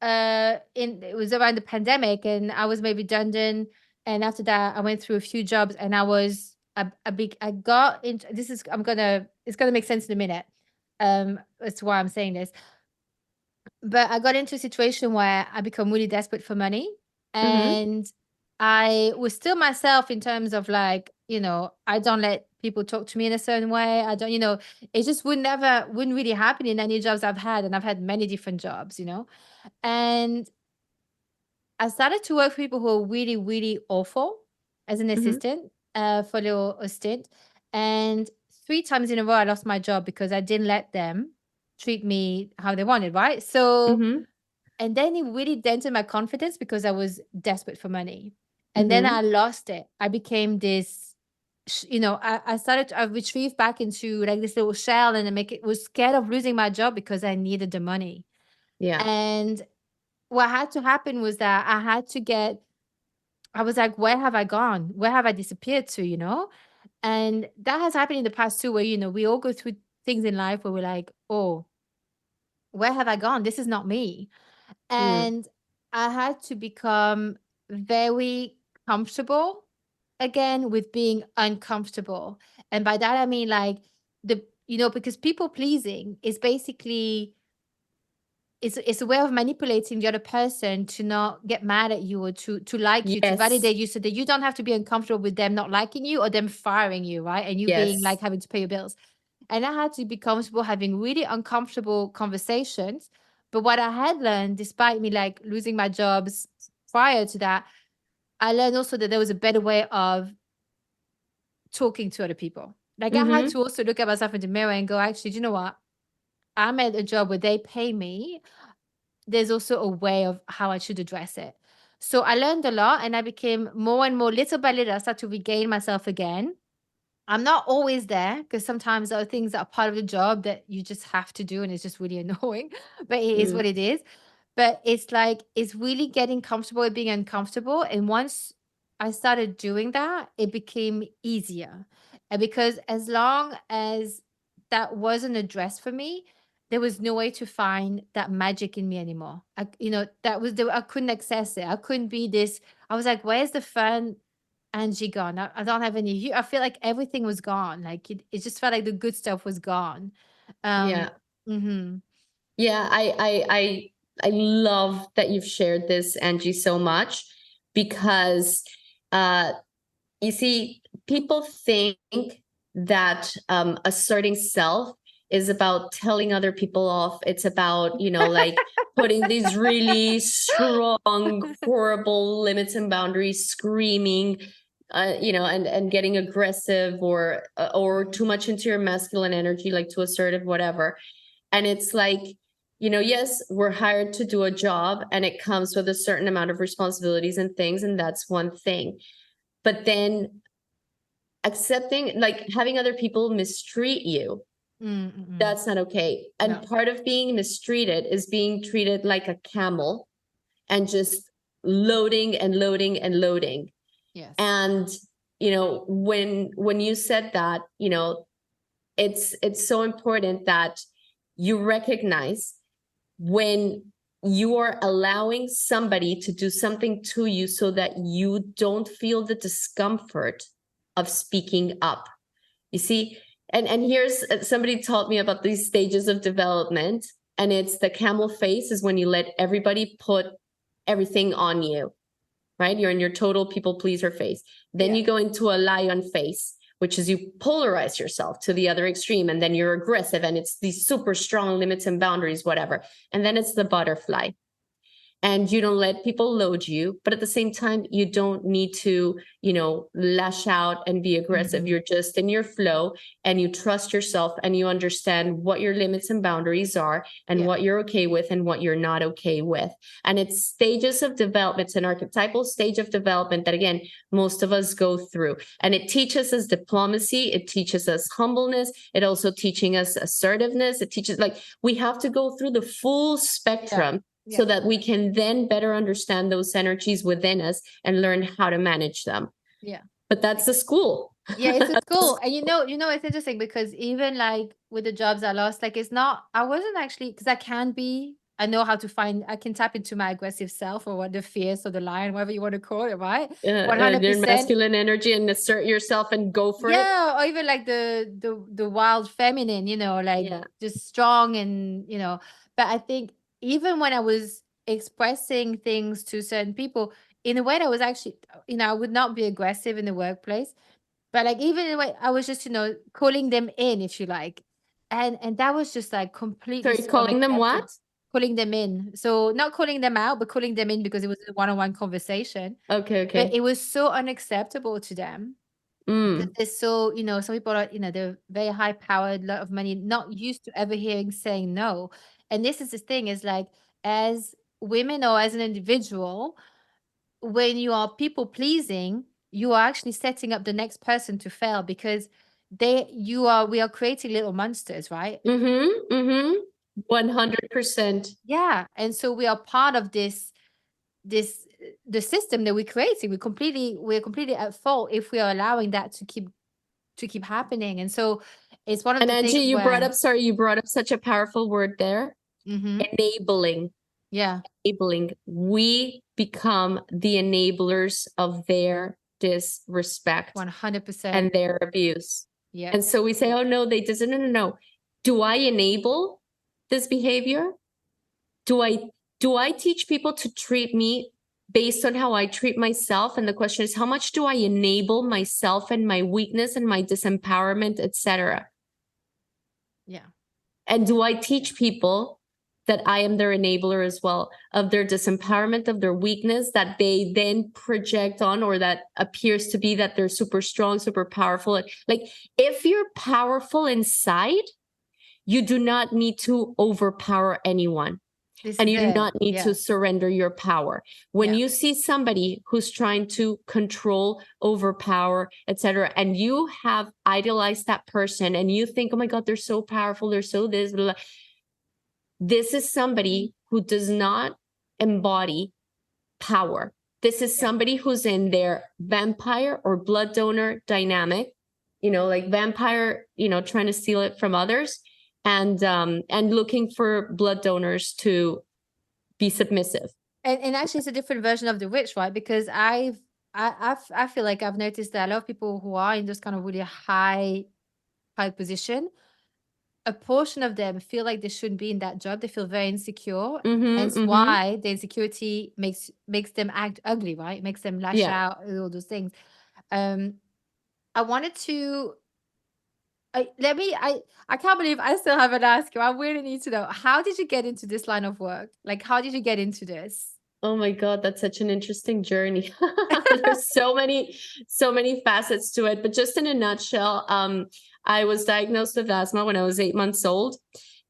it was around the pandemic and I was made redundant. And after that, I went through a few jobs and I was I got into it's gonna make sense in a minute as to why I'm saying this. But I got into a situation where I become really desperate for money, and I was still myself in terms of like, I don't let people talk to me in a certain way. I don't, it just wouldn't really happen in any jobs I've had. And I've had many different jobs, and I started to work with people who were really, really awful as an Mm-hmm. assistant for a little stint. And 3 times in a row, I lost my job because I didn't let them treat me how they wanted, right? So, Mm-hmm. and then it really dented my confidence because I was desperate for money. And then Mm-hmm. I lost it. I became this, I retrieved back into like this little shell, and was scared of losing my job because I needed the money. Yeah. And what had to happen was that I was like, where have I gone? Where have I disappeared to, And that has happened in the past too, where, we all go through things in life where we're like, oh, where have I gone? This is not me. Mm. And I had to become very comfortable again with being uncomfortable. And by that, I mean like because people pleasing is basically, it's a way of manipulating the other person to not get mad at you, or to like you, to Yes. validate you, so that you don't have to be uncomfortable with them not liking you or them firing you, right? And you being Yes. like having to pay your bills. And I had to be comfortable having really uncomfortable conversations. But what I had learned, despite me like losing my jobs prior to that, I learned also that there was a better way of talking to other people. Like I had Mm-hmm. to also look at myself in the mirror and go, actually, do you know what? I'm at a job where they pay me. There's also a way of how I should address it. So I learned a lot, and I became more and more, little by little, I started to regain myself again. I'm not always there because sometimes there are things that are part of the job that you just have to do, and it's just really annoying, but it is Mm. what it is. But it's like, it's really getting comfortable with being uncomfortable. And once I started doing that, it became easier. And because as long as that wasn't addressed for me, there was no way to find that magic in me anymore. I couldn't access it. I couldn't be this. I was like, where's the fun Angie gone? I don't have any. I feel like everything was gone. Like it just felt like the good stuff was gone. Um, Yeah. mhm. Yeah. I love that you've shared this, Angie, so much because uh you see, people think that asserting self is about telling other people off. It's about, like putting these really strong, horrible limits and boundaries, screaming, and getting aggressive or too much into your masculine energy, like too assertive, whatever. And it's like, yes, we're hired to do a job and it comes with a certain amount of responsibilities and things, and that's one thing. But then accepting, like having other people mistreat you, Mm, mm. that's not okay. And No. part of being mistreated is being treated like a camel and just loading and loading and loading. Yes. And when you said that, it's so important that you recognize when you are allowing somebody to do something to you so that you don't feel the discomfort of speaking up. You see, and here's somebody taught me about these stages of development, and it's the camel face is when you let everybody put everything on you, right? You're in your total people pleaser phase. Then Yeah. you go into a lion phase, which is you polarize yourself to the other extreme, and then you're aggressive, and it's these super strong limits and boundaries, whatever. And then it's the butterfly, and you don't let people load you, but at the same time you don't need to lash out and be aggressive. Mm-mm. You're just in your flow, and you trust yourself, and you understand what your limits and boundaries are, and Yeah. what you're okay with and what you're not okay with. And it's stages of development. It's an archetypal stage of development that, again, most of us go through, and it teaches us diplomacy, it teaches us humbleness, it also teaching us assertiveness, it teaches, like, we have to go through the full Yeah. spectrum so Yeah. that we can then better understand those energies within us and learn how to manage them. Yeah. But that's the school. Yeah, it's a school. And it's interesting because even like with the jobs I lost, like I wasn't actually, because I know how to I can tap into my aggressive self, or what the fierce or the lion, whatever you want to call it, right? Your 100%. masculine energy, and assert yourself and go for it. Yeah, or even like the wild feminine, like Yeah. just strong and, but I think even when I was expressing things to certain people in a way that was actually, I would not be aggressive in the workplace, But like, even in a way, I was just, calling them in, if you like. And that was just like completely Sorry, so calling them what? unacceptable. Calling them in. So not calling them out, but calling them in because it was a one-on-one conversation. Okay, But okay. it was so unacceptable to them because Mm. they're so, some people are, they're very high powered, lot of money, not used to ever hearing saying no. And this is the thing, is like, as women or as an individual, when you are people pleasing, you are actually setting up the next person to fail, because we are creating little monsters, right? Mm-hmm. Mm-hmm. 100%. Yeah. And so we are part of this the system that we're creating. We're completely at fault if we are allowing that to keep happening. And so it's one of And the Angie, things where you brought up such a powerful word there. mhm, Enabling. yeah, Enabling. We become the enablers of their disrespect 100%. and their abuse. Yeah. And so we say, oh no, they doesn't. No, no, no. Do I enable this behavior? Do I teach people to treat me based on how I treat myself? And the question is, how much do I enable myself and my weakness and my disempowerment, etc.? Yeah. And do I teach people that I am their enabler as well, of their disempowerment, of their weakness that they then project on, or that appears to be that they're super strong, super powerful? Like, if you're powerful inside, you do not need to overpower anyone. This And is you do it. not need Yeah. to surrender your power. When Yeah. you see somebody who's trying to control, overpower, etc., and you have idolized that person and you think, oh my God, they're so powerful, they're so this, blah, blah. This is somebody who does not embody power. This is Yeah. somebody who's in their vampire or blood donor dynamic, like vampire, trying to steal it from others, and looking for blood donors to be submissive. And actually, it's a different version of the witch, right? Because I feel like I've noticed that a lot of people who are in this kind of really high position, a portion of them feel like they shouldn't be in that job. They feel very insecure. Hence Mm-hmm, mm-hmm. why the insecurity makes them act ugly, right? Makes them lash Yeah. out, all those things. Um, I wanted to I can't believe I still haven't asked you. I really need to know, how did you get into this line of work? Like, how did you get into this? Oh my God, that's such an interesting journey. There's so many facets to it. But just in a nutshell, I was diagnosed with asthma when I was 8 months old.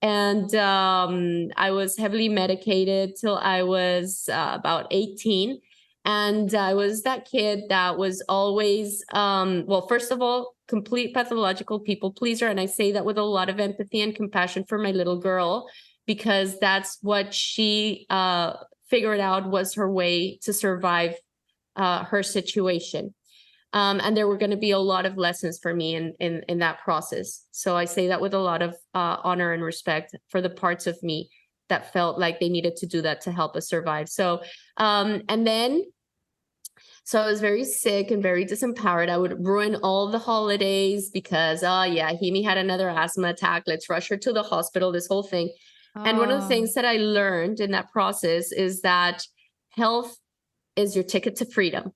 And I was heavily medicated till I was about 18. And I was that kid that was always, well, first of all, complete pathological people pleaser. And I say that with a lot of empathy and compassion for my little girl, because that's what she figured out was her way to survive her situation. And there were going to be a lot of lessons for me in that process. So I say that with a lot of honor and respect for the parts of me that felt like they needed to do that to help us survive. So so I was very sick and very disempowered. I would ruin all the holidays because, oh yeah, Himi had another asthma attack. Let's rush her to the hospital, this whole thing. And one of the Oh, things that I learned in that process is that health is your ticket to freedom.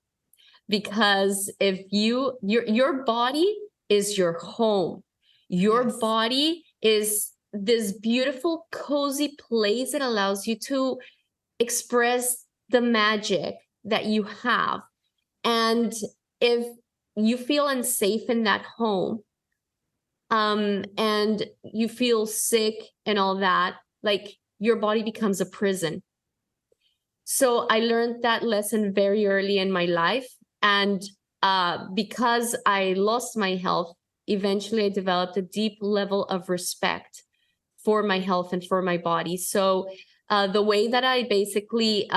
Because if your body is your home, your yes. body is this beautiful, cozy place that allows you to express the magic that you have. And if you feel unsafe in that home, and you feel sick and all that, like, your body becomes a prison. So I learned that lesson very early in my life. And because I lost my health, eventually I developed a deep level of respect for my health and for my body. So the way that I basically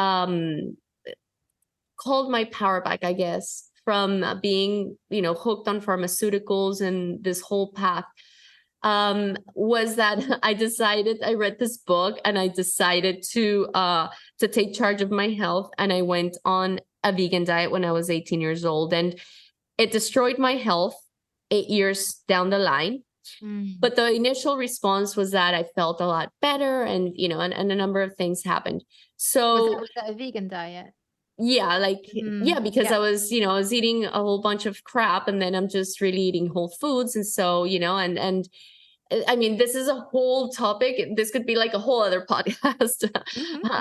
called my power back, I guess, from being, hooked on pharmaceuticals and this whole path, was that I read this book and I decided to take charge of my health. And I went on a vegan diet when I was 18 years old, and it destroyed my health 8 years down the line. But the initial response was that I felt a lot better, and, and a number of things happened. So Was that a vegan diet? yeah, like, yeah, because Yeah. I was, I was eating a whole bunch of crap, and then I'm just really eating whole foods. And so, and I mean, this is a whole topic. This could be like a whole other podcast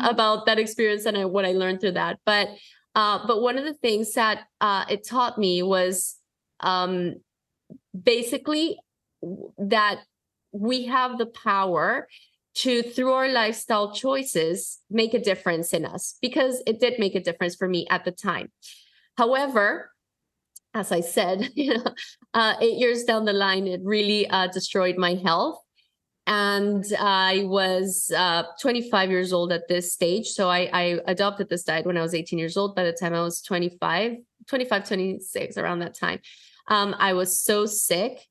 about that experience and what I learned through that. But one of the things that it taught me was um, basically that we have the power to, through our lifestyle choices, make a difference in us, because it did make a difference for me at the time. However, as I said, 8 years down the line, it really destroyed my health. And I was 25 years old at this stage. So I adopted this diet when I was 18 years old. By the time I was 25, 26, around that time, I was so sick,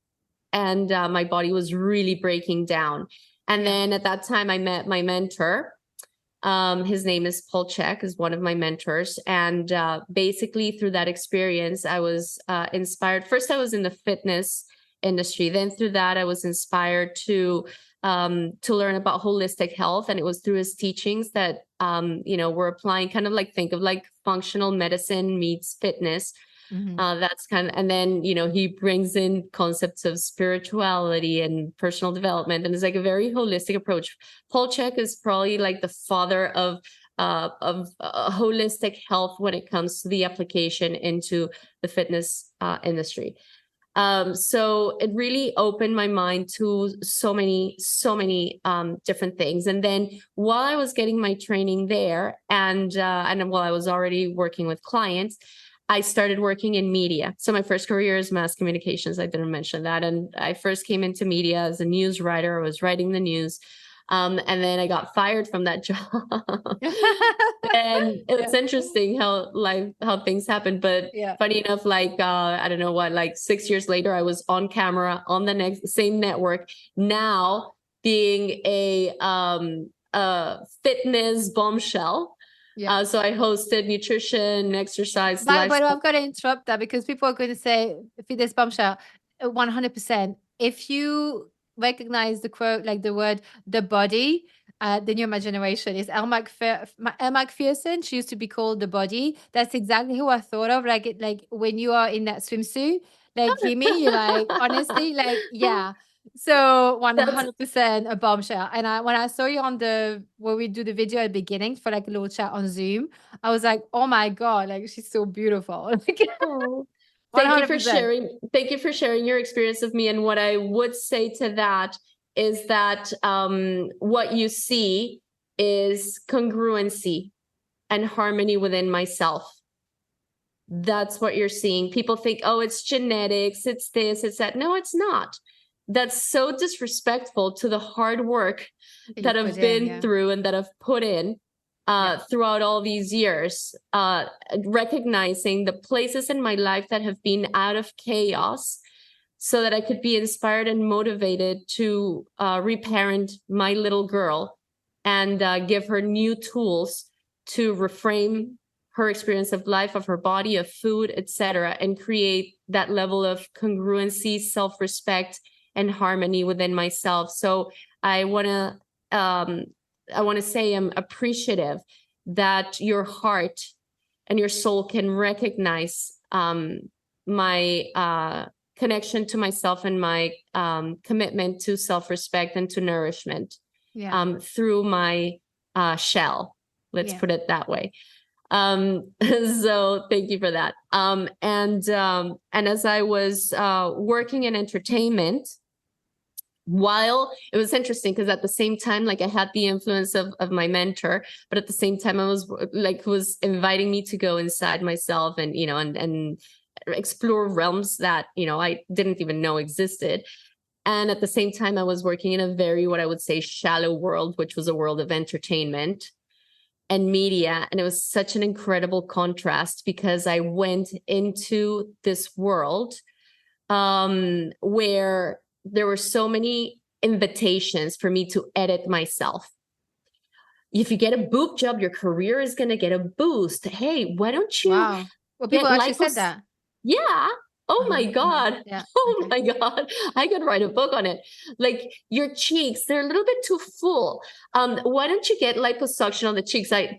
and my body was really breaking down. And then at that time, I met my mentor. His name is Paul Chek, is one of my mentors. And basically through that experience, I was inspired. First, I was in the fitness industry. Then through that, I was inspired to learn about holistic health. And it was through his teachings that, we're applying, kind of like, think of like functional medicine meets fitness. That's kind of, and then, he brings in concepts of spirituality and personal development, and it's like a very holistic approach. Paul Chek is probably like the father of holistic health when it comes to the application into the fitness industry. So it really opened my mind to so many different things. And then while I was getting my training there, and while I was already working with clients, I started working in media. So my first career is mass communications. I didn't mention that. And I first came into media as a news writer. I was writing the news. And then I got fired from that job. And it was interesting how things happen. But funny enough, like, I don't know what, like 6 years later, I was on camera on the same network, now being a fitness bombshell. So I hosted nutrition, exercise, But lifestyle. I've got to interrupt that, because people are going to say, fitness bombshell, 100%. If you recognize the quote, like the word, the body, the new generation is Elle Macpherson. She used to be called the body. That's exactly who I thought of. Like when you are in that swimsuit, like Ximy, you're like, honestly, like, yeah. So 100% a bombshell. And when I saw you on where we do the video at the beginning for like a little chat on Zoom, I was like, oh my God, like she's so beautiful. Oh, 100%. thank you for sharing. Thank you for sharing your experience with me. And what I would say to that is that what you see is congruency and harmony within myself. That's what you're seeing. People think, oh, it's genetics, it's this, it's that. No, it's not. That's so disrespectful to the hard work that I've been through and that I've put in throughout all these years, recognizing the places in my life that have been out of chaos, so that I could be inspired and motivated to reparent my little girl and give her new tools to reframe her experience of life, of her body, of food, etc., and create that level of congruency, self-respect, and harmony within myself. So I want to say I'm appreciative that your heart and your soul can recognize my connection to myself and my commitment to self-respect and to nourishment through my shell. Let's put it that way. So thank you for that. And as I was working in entertainment, while it was interesting, because at the same time, like, I had the influence of my mentor, but at the same time I was inviting me to go inside myself and, and explore realms that, I didn't even know existed. And at the same time, I was working in a very, what I would say, shallow world, which was a world of entertainment and media. And it was such an incredible contrast, because I went into this world where there were so many invitations for me to edit myself. If you get a boob job, your career is going to get a boost. Hey, why don't you? Wow. Well, people actually said that. Yeah. Oh my God. Yeah. Oh Okay. my God. I could write a book on it. Like your cheeks, they're a little bit too full. Why don't you get liposuction on the cheeks? I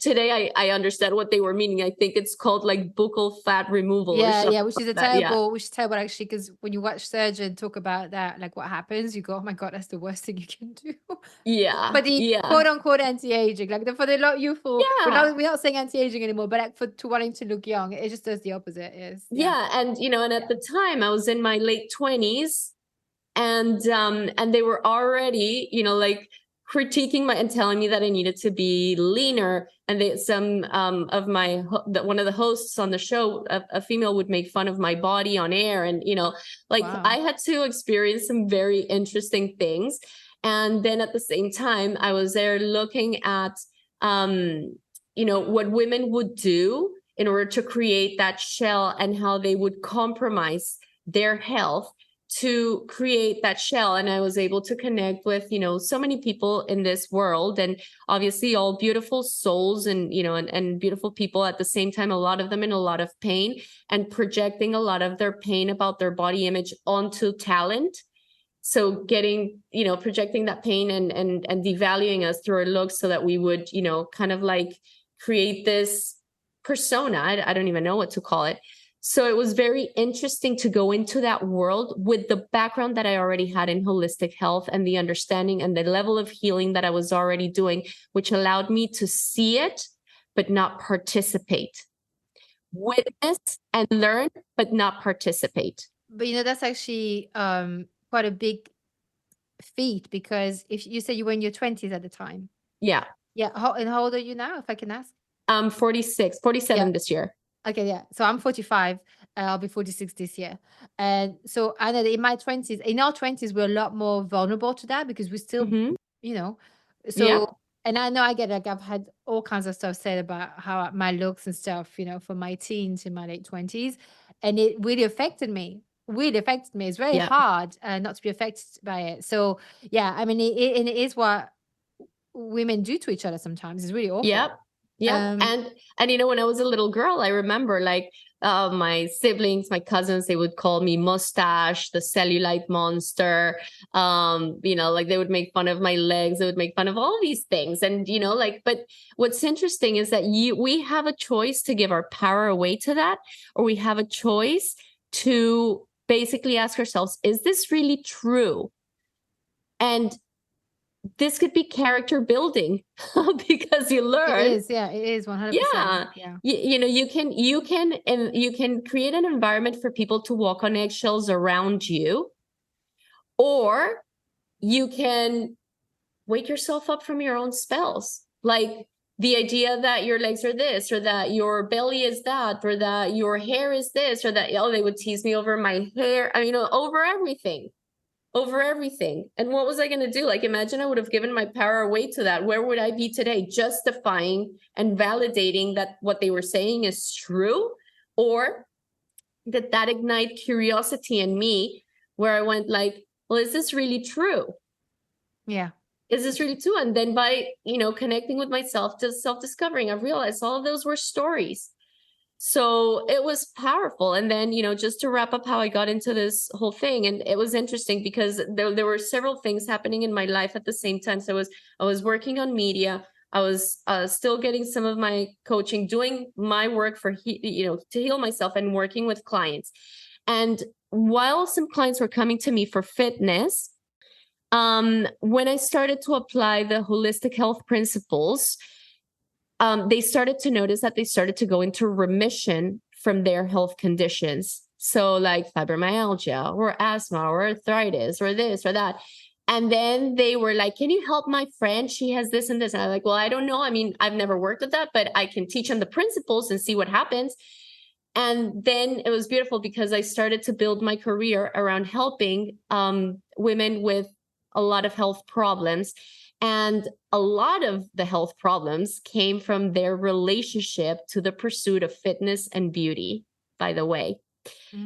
understand what they were meaning. I think it's called like buccal fat removal or Yeah, something yeah, which is like a that. Yeah. terrible, which is terrible actually, because when you watch surgeon talk about that, like what happens, you go, oh my God, that's the worst thing you can do. For Yeah. the Yeah. quote unquote anti-aging, like for the lot youthful, Yeah. we're not saying anti-aging anymore, but like for to wanting to look young, it just does the opposite. Is yeah. Yeah. And and at the time I was in my late 20s, and they were already, like critiquing my and telling me that I needed to be leaner. And some of one of the hosts on the show, a female, would make fun of my body on air, and like Wow. I had to experience some very interesting things. And then at the same time, I was there looking at what women would do in order to create that shell, and how they would compromise their health to create that shell. And I was able to connect with so many people in this world, and obviously all beautiful souls, and and beautiful people at the same time, a lot of them in a lot of pain, and projecting a lot of their pain about their body image onto talent. So getting, projecting that pain and devaluing us through our looks, so that we would, kind of like create this persona. I don't even know what to call it. So it was very interesting to go into that world with the background that I already had in holistic health, and the understanding and the level of healing that I was already doing, which allowed me to see it, but not participate. Witness and learn, but not participate. But that's actually quite a big feat, because if you say you were in your 20s at the time. Yeah. Yeah. And how old are you now, if I can ask? 46, 47 Yeah. this year. Okay, yeah. So I'm 45. I'll be 46 this year. And so I know that in my 20s, in our 20s, we're a lot more vulnerable to that, because we still, Mm-hmm. you know, Yeah. so, and I know I get, like, I've had all kinds of stuff said about how my looks and stuff, from my teens in my late 20s. And it really affected me. Really affected me. It's very Yeah. hard not to be affected by it. So, yeah, I mean, and it is what women do to each other sometimes. It's really awful. Yep. Yep. And when I was a little girl, I remember like my siblings, my cousins, they would call me mustache, the cellulite monster. Like they would make fun of my legs, they would make fun of all these things. And but what's interesting is that we have a choice to give our power away to that, or we have a choice to basically ask ourselves, is this really true? And this could be character building because you It learn. is. Yeah, it is 100%. Yeah. Yeah. You can create an environment for people to walk on eggshells around you, or you can wake yourself up from your own spells. Like the idea that your legs are this, or that your belly is that, or that your hair is this, or that, they would tease me over my hair. Over everything. And what was I going to do? Like, imagine I would have given my power away to that. Where would I be today? Justifying and validating that what they were saying is true, or that ignite curiosity in me, where I went like, well, is this really true? Yeah. Is this really true? And then by, connecting with myself, to self-discovering, I've realized all of those were stories. So it was powerful. And then, just to wrap up how I got into this whole thing. And it was interesting because there were several things happening in my life at the same time. So I was working on media. I was still getting some of my coaching, doing my work to heal myself, and working with clients. And while some clients were coming to me for fitness, when I started to apply the holistic health principles, they started to notice that they started to go into remission from their health conditions. So like fibromyalgia or asthma or arthritis or this or that. And then they were like, can you help my friend? She has this and this. And I'm like, well, I don't know. I mean, I've never worked with that, but I can teach them the principles and see what happens. And then it was beautiful because I started to build my career around helping women with a lot of health problems. And a lot of the health problems came from their relationship to the pursuit of fitness and beauty, by the way.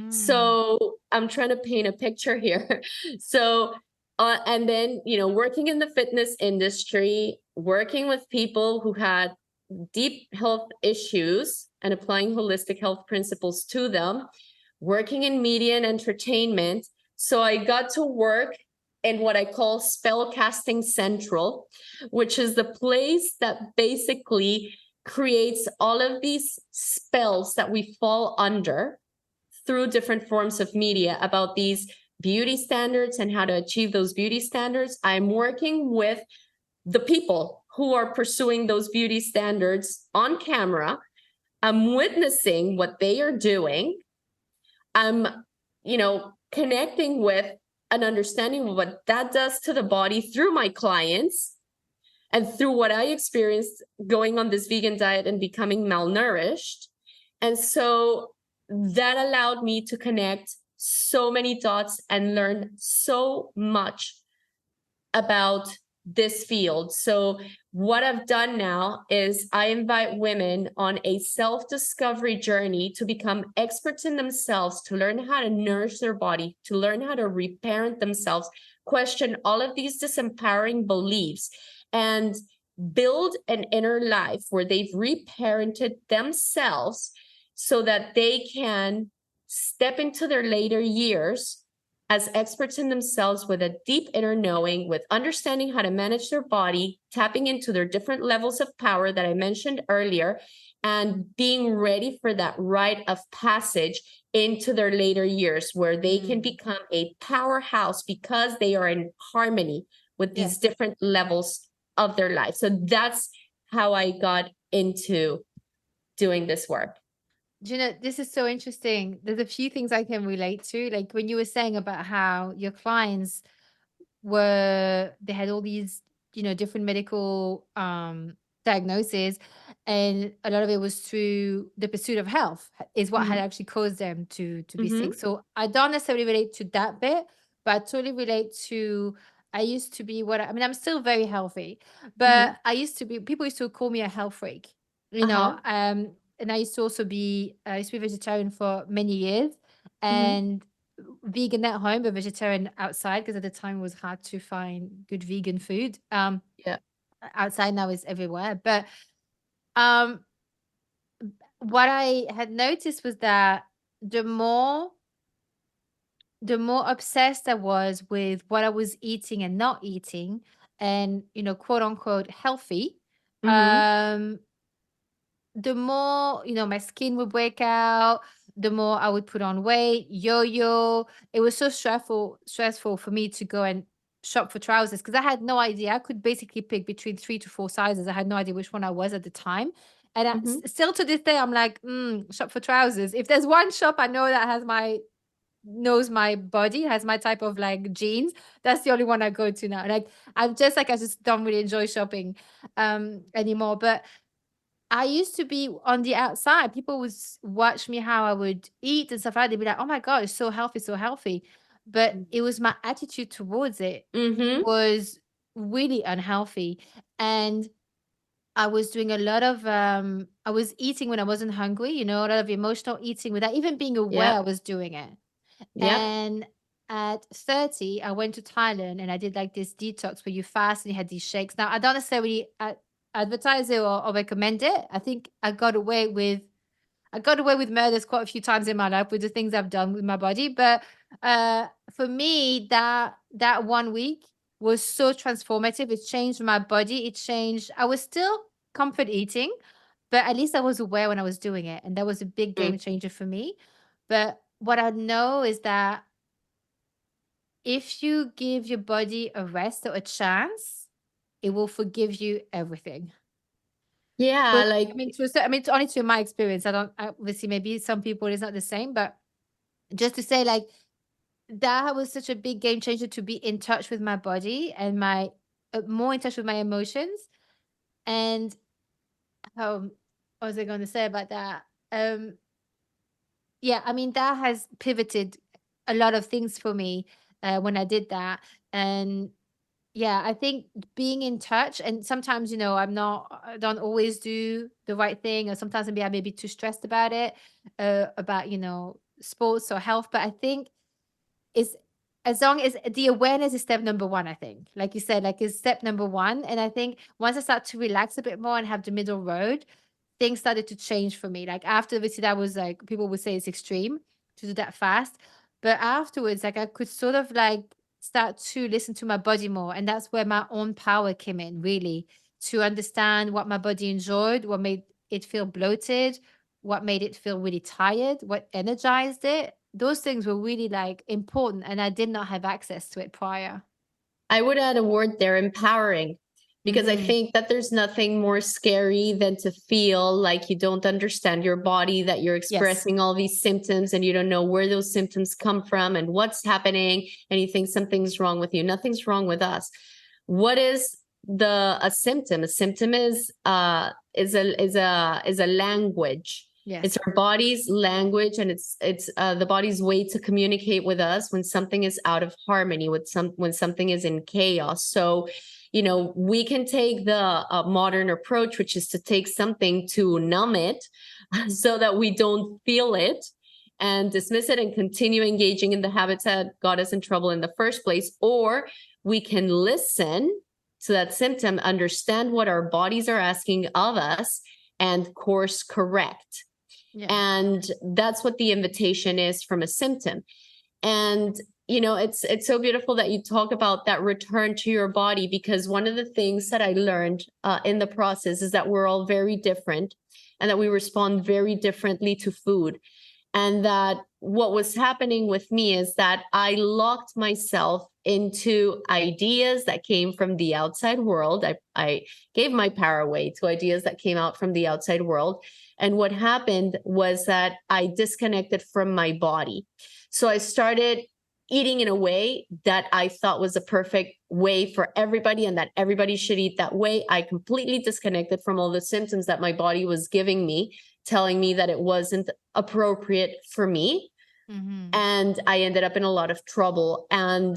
So I'm trying to paint a picture here. So, and then, working in the fitness industry, working with people who had deep health issues and applying holistic health principles to them, working in media and entertainment. So I got to work in what I call Spellcasting Central, which is the place that basically creates all of these spells that we fall under through different forms of media about these beauty standards and how to achieve those beauty standards. I'm working with the people who are pursuing those beauty standards on camera. I'm witnessing what they are doing. I'm, connecting with an understanding of what that does to the body through my clients and through what I experienced going on this vegan diet and becoming malnourished. And so that allowed me to connect so many dots and learn so much about this field. So what I've done now is I invite women on a self-discovery journey to become experts in themselves, to learn how to nourish their body, to learn how to reparent themselves, question all of these disempowering beliefs, and build an inner life where they've reparented themselves so that they can step into their later years as experts in themselves with a deep inner knowing, with understanding how to manage their body, tapping into their different levels of power that I mentioned earlier, and being ready for that rite of passage into their later years where they can become a powerhouse because they are in harmony with these different levels of their life. So that's how I got into doing this work. Gina, this is so interesting. There's a few things I can relate to. Like when you were saying about how your clients they had all these, different medical diagnoses, and a lot of it was through the pursuit of health is what had actually caused them to be sick. So I don't necessarily relate to that bit, but I totally relate to I used to be I'm still very healthy, but I used to be people used to call me a health freak, and I used to also I used to be vegetarian for many years, and vegan at home, but vegetarian outside, because at the time it was hard to find good vegan food. Yeah. Outside now is everywhere. But um, what I had noticed was that the more obsessed I was with what I was eating and not eating, and quote unquote healthy, um, the more, my skin would break out, the more I would put on weight, yo-yo. It was so stressful for me to go and shop for trousers because I had no idea. I could basically pick between 3 to 4 sizes. I had no idea which one I was at the time. And still to this day, I'm like, shop for trousers. If there's one shop I know that knows my body, has my type of like jeans, that's the only one I go to now. Like I just don't really enjoy shopping anymore. But I used to be on the outside. People would watch me how I would eat and stuff like that. They'd be like, "Oh my God, it's so healthy, so healthy." But it was my attitude towards it was really unhealthy. And I was doing a lot of I was eating when I wasn't hungry, a lot of emotional eating without even being aware I Yep. was doing it. Yep. And at 30, I went to Thailand and I did like this detox where you fast and you had these shakes. Now, I don't necessarily advertise it or recommend it. I think I got away with murders quite a few times in my life with the things I've done with my body. But for me, that 1 week was so transformative. It changed my body. It changed. I was still comfort eating, but at least I was aware when I was doing it. And that was a big game changer for me. But what I know is that if you give your body a rest or a chance, it will forgive you everything. Yeah, But like it's only to my experience. I don't obviously maybe some people it's not the same, but just to say like that was such a big game changer to be in touch with my body and my more in touch with my emotions. And what was I going to say about that? Yeah, that has pivoted a lot of things for me when I did that. And yeah, I think being in touch, and sometimes, I don't always do the right thing, or sometimes maybe I may be too stressed about it, about, sports or health. But I think it's as long as the awareness is step number one, I think, like you said, like is step number one. And I think once I start to relax a bit more and have the middle road, things started to change for me. Like after obviously that was like, people would say it's extreme. to do that fast. But afterwards, like I could sort of like start to listen to my body more. And that's where my own power came in, really, to understand what my body enjoyed, what made it feel bloated, what made it feel really tired, what energized it. Those things were really like important. And I did not have access to it prior. I would add a word there, empowering, because I Mm-hmm. think that there's nothing more scary than to feel like you don't understand your body, that you're Yes. expressing all these symptoms and you don't know where those symptoms come from and what's happening, and you think something's wrong with you. Nothing's wrong with us. What is a symptom? A symptom is a language. Yes. It's our body's language, and it's the body's way to communicate with us when something is out of harmony, when something is in chaos. So, we can take the modern approach, which is to take something to numb it, so that we don't feel it, and dismiss it and continue engaging in the habits that got us in trouble in the first place. Or we can listen to that symptom, understand what our bodies are asking of us, and course correct. Yeah. And that's what the invitation is from a symptom. And it's so beautiful that you talk about that return to your body, because one of the things that I learned in the process is that we're all very different, and that we respond very differently to food. And that what was happening with me is that I locked myself into ideas that came from the outside world. I gave my power away to ideas that came out from the outside world. And what happened was that I disconnected from my body. So I started eating in a way that I thought was a perfect way for everybody, and that everybody should eat that way. I completely disconnected from all the symptoms that my body was giving me, telling me that it wasn't appropriate for me. Mm-hmm. And I ended up in a lot of trouble. And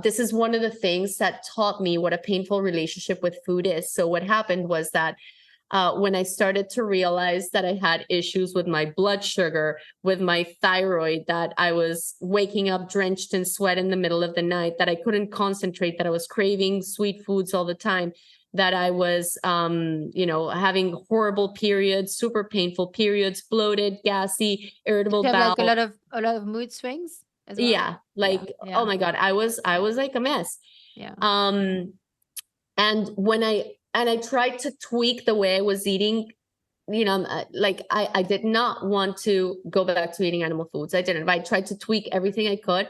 this is one of the things that taught me what a painful relationship with food is. So what happened was that when I started to realize that I had issues with my blood sugar, with my thyroid, that I was waking up drenched in sweat in the middle of the night, that I couldn't concentrate, that I was craving sweet foods all the time, that I was, having horrible periods, super painful periods, bloated, gassy, Did irritable you have like bowel. a lot of mood swings as well? Yeah, like, Yeah. oh my God, I was like a mess. Yeah. And I tried to tweak the way I was eating. I did not want to go back to eating animal foods. I didn't. But I tried to tweak everything I could.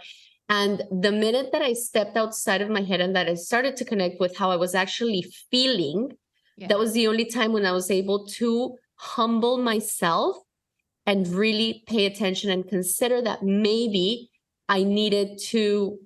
And the minute that I stepped outside of my head and that I started to connect with how I was actually feeling, that was the only time when I was able to humble myself and really pay attention and consider that maybe I needed to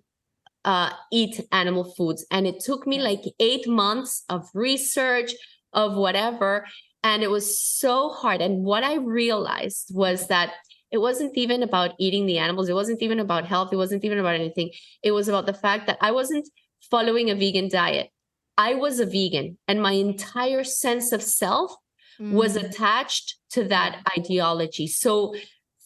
eat animal foods. And it took me like 8 months of research, of whatever. And it was so hard. And what I realized was that it wasn't even about eating the animals. It wasn't even about health. It wasn't even about anything. It was about the fact that I wasn't following a vegan diet. I was a vegan, and my entire sense of self was attached to that ideology. So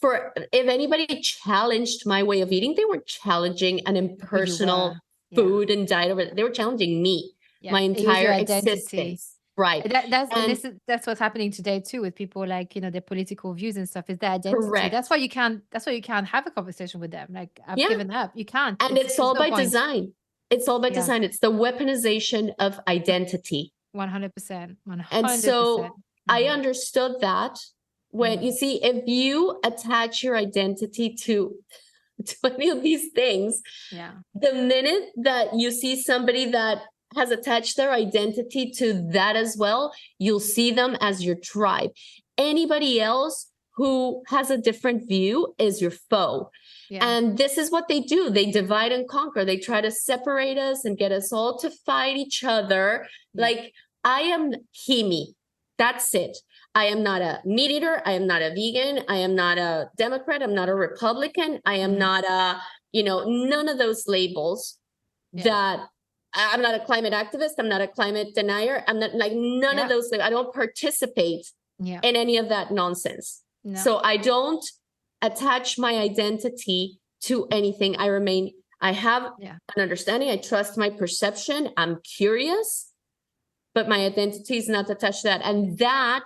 if anybody challenged my way of eating, they weren't challenging an impersonal food and diet. They were challenging me, my entire existence. Right. That's what's happening today too with people, like, their political views and stuff, is their identity. Correct. That's why you can't have a conversation with them. Like, I've given up. You can't. And it's all by design. It's all by design. It's the weaponization of identity. 100%. 100%. And so I understood that when you see, if you attach your identity to any of these things, the minute that you see somebody that has attached their identity to that as well, you'll see them as your tribe. Anybody else who has a different view is your foe. And this is what they do. They divide and conquer. They try to separate us and get us all to fight each other. Like, I am Ximy. That's it. I am not a meat eater. I am not a vegan. I am not a Democrat. I'm not a Republican. I am not none of those labels. That I'm not a climate activist. I'm not a climate denier. I'm not, like, none of those things. I don't participate in any of that nonsense. No. So I don't attach my identity to anything. I have an understanding. I trust my perception. I'm curious, but my identity is not attached to that. And that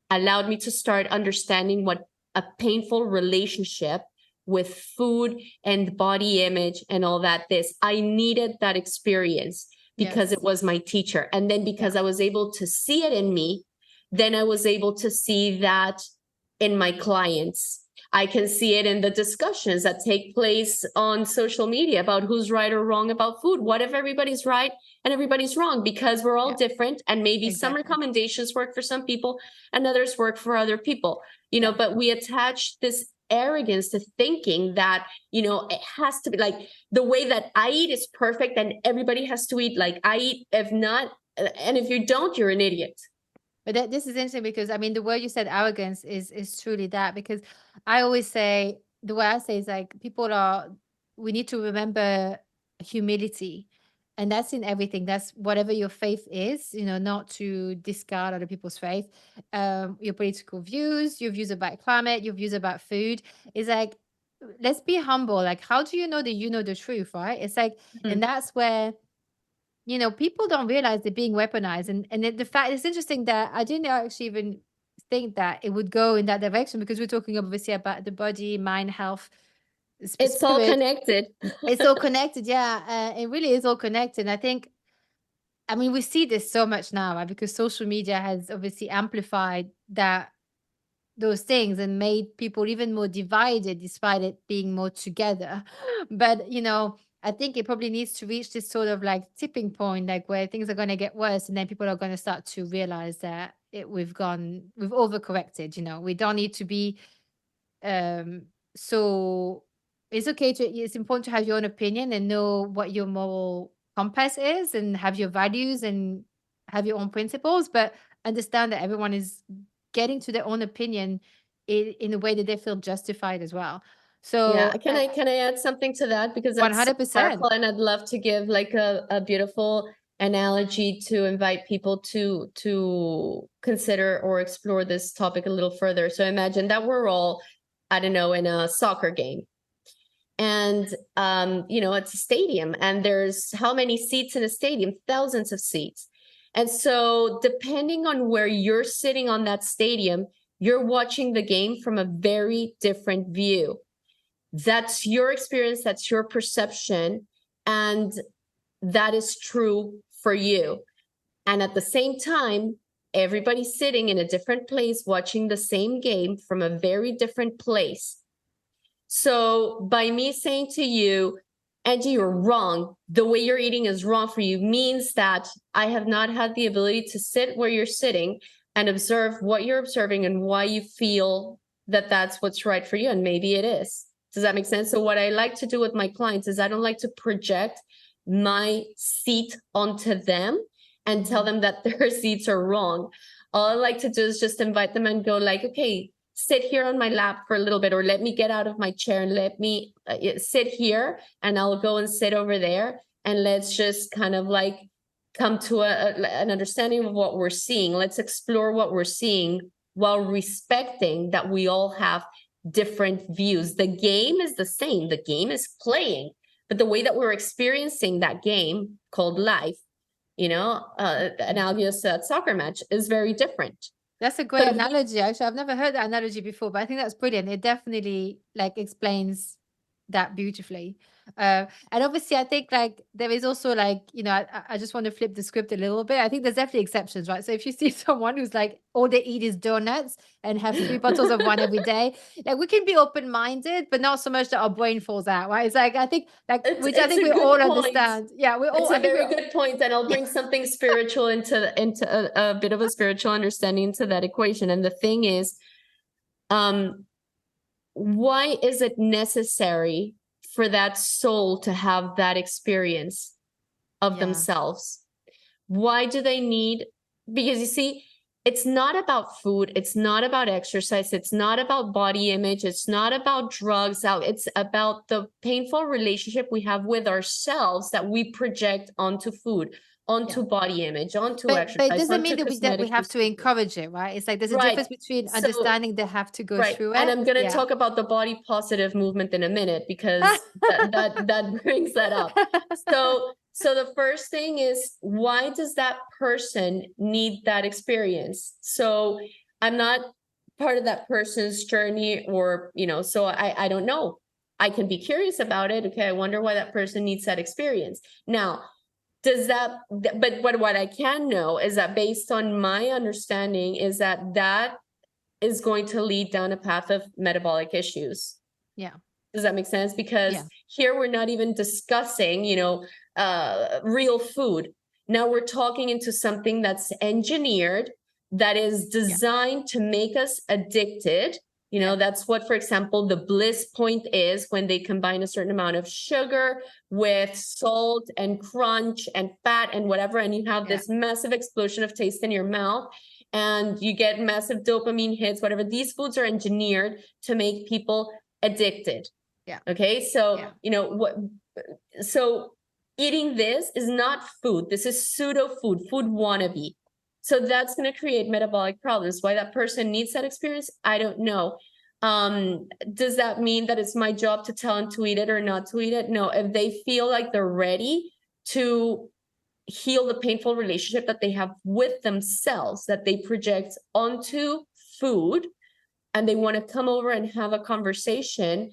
allowed me to start understanding what a painful relationship with food and body image and all that. I needed that experience because it was my teacher. And then because I was able to see it in me, then I was able to see that in my clients. I can see it in the discussions that take place on social media about who's right or wrong about food. What if everybody's right and everybody's wrong? Because we're all different, and maybe some recommendations work for some people and others work for other people, you know, but we attach this arrogance to thinking that, you know, it has to be like the way that I eat is perfect and everybody has to eat like I eat. If not, and if you don't, you're an idiot. But this is interesting because, I mean, the word you said, arrogance, is truly that. Because I always say, the way I say is like, we need to remember humility. And that's in everything. That's whatever your faith is, you know, not to discard other people's faith. Your political views, your views about climate, your views about food. Is like, let's be humble. Like, how do you know that you know the truth, right? It's like, and that's where, you know, people don't realize they're being weaponized. And the fact, it's interesting that I didn't actually even think that it would go in that direction, because we're talking obviously about the body, mind, health, It's all spirit. connected. It's all connected. Yeah. It really is all connected. And I think, I mean, we see this so much now, right? Because social media has obviously amplified those things and made people even more divided despite it being more together. But, you know, I think it probably needs to reach this sort of like tipping point, like where things are going to get worse, and then people are going to start to realize that we've overcorrected. You know, we don't need to be um so it's okay it's important to have your own opinion and know what your moral compass is and have your values and have your own principles, but understand that everyone is getting to their own opinion in a way that they feel justified as well. Yeah, So can I add something to that? Because that's so 100%. powerful, and I'd love to give like a beautiful analogy to invite people to consider or explore this topic a little further. So imagine that we're all, I don't know, in a soccer game. And you know, it's a stadium, and there's how many seats in a stadium? Thousands of seats. And so depending on where you're sitting on that stadium, you're watching the game from a very different view. That's your experience, that's your perception, and that is true for you. And at the same time, everybody's sitting in a different place watching the same game from a very different place. So by me saying to you, Angie, you're wrong, the way you're eating is wrong for you, means that I have not had the ability to sit where you're sitting and observe what you're observing and why you feel that that's what's right for you. And maybe it is. Does that make sense? So what I like to do with my clients is I don't like to project my seat onto them and tell them that their seats are wrong. All I like to do is just invite them and go like, okay, sit here on my lap for a little bit, or let me get out of my chair and let me sit here, and I'll go and sit over there. And let's just kind of like come to an understanding of what we're seeing. Let's explore what we're seeing while respecting that we all have different views. The game is the same. The game is playing, but the way that we're experiencing that game called life, you know, analogous to that soccer match, is very different. That's a great analogy. Actually, I've never heard that analogy before, but I think that's brilliant. It definitely like explains that beautifully. And obviously, I think like there is also like, you know, I just want to flip the script a little bit. I think there's definitely exceptions, right? So if you see someone who's like all they eat is donuts and have 3 bottles of wine every day, like we can be open minded, but not so much that our brain falls out, right? It's like I think like which I think we all understand. Yeah, we all. It's a very good point, and I'll bring something spiritual into a bit of a spiritual understanding into that equation. And the thing is, why is it necessary for that soul to have that experience of themselves? Why do they need? Because you see, it's not about food, it's not about exercise, it's not about body image, it's not about drugs out, it's about the painful relationship we have with ourselves that we project onto food, onto body image, onto exercise. But it doesn't mean that we have to encourage it, right? It's like there's a difference between understanding they have to go through it. And I'm going to talk about the body positive movement in a minute, because that brings that up. So the first thing is, why does that person need that experience? So I'm not part of that person's journey, or, you know, so I don't know. I can be curious about it. Okay, I wonder why that person needs that experience. Now, but what I can know is that based on my understanding is that is going to lead down a path of metabolic issues. Yeah. Does that make sense? Because here we're not even discussing, real food. Now we're talking into something that's engineered, that is designed to make us addicted. That's what, for example, the bliss point is when they combine a certain amount of sugar with salt and crunch and fat and whatever, and you have this massive explosion of taste in your mouth, and you get massive dopamine hits, whatever. These foods are engineered to make people addicted. Yeah. Okay. So, so eating this is not food. This is pseudo food wannabe. So that's going to create metabolic problems. Why that person needs that experience, I don't know. Does that mean that it's my job to tell them to eat it or not to eat it? No. If they feel like they're ready to heal the painful relationship that they have with themselves, that they project onto food, and they want to come over and have a conversation,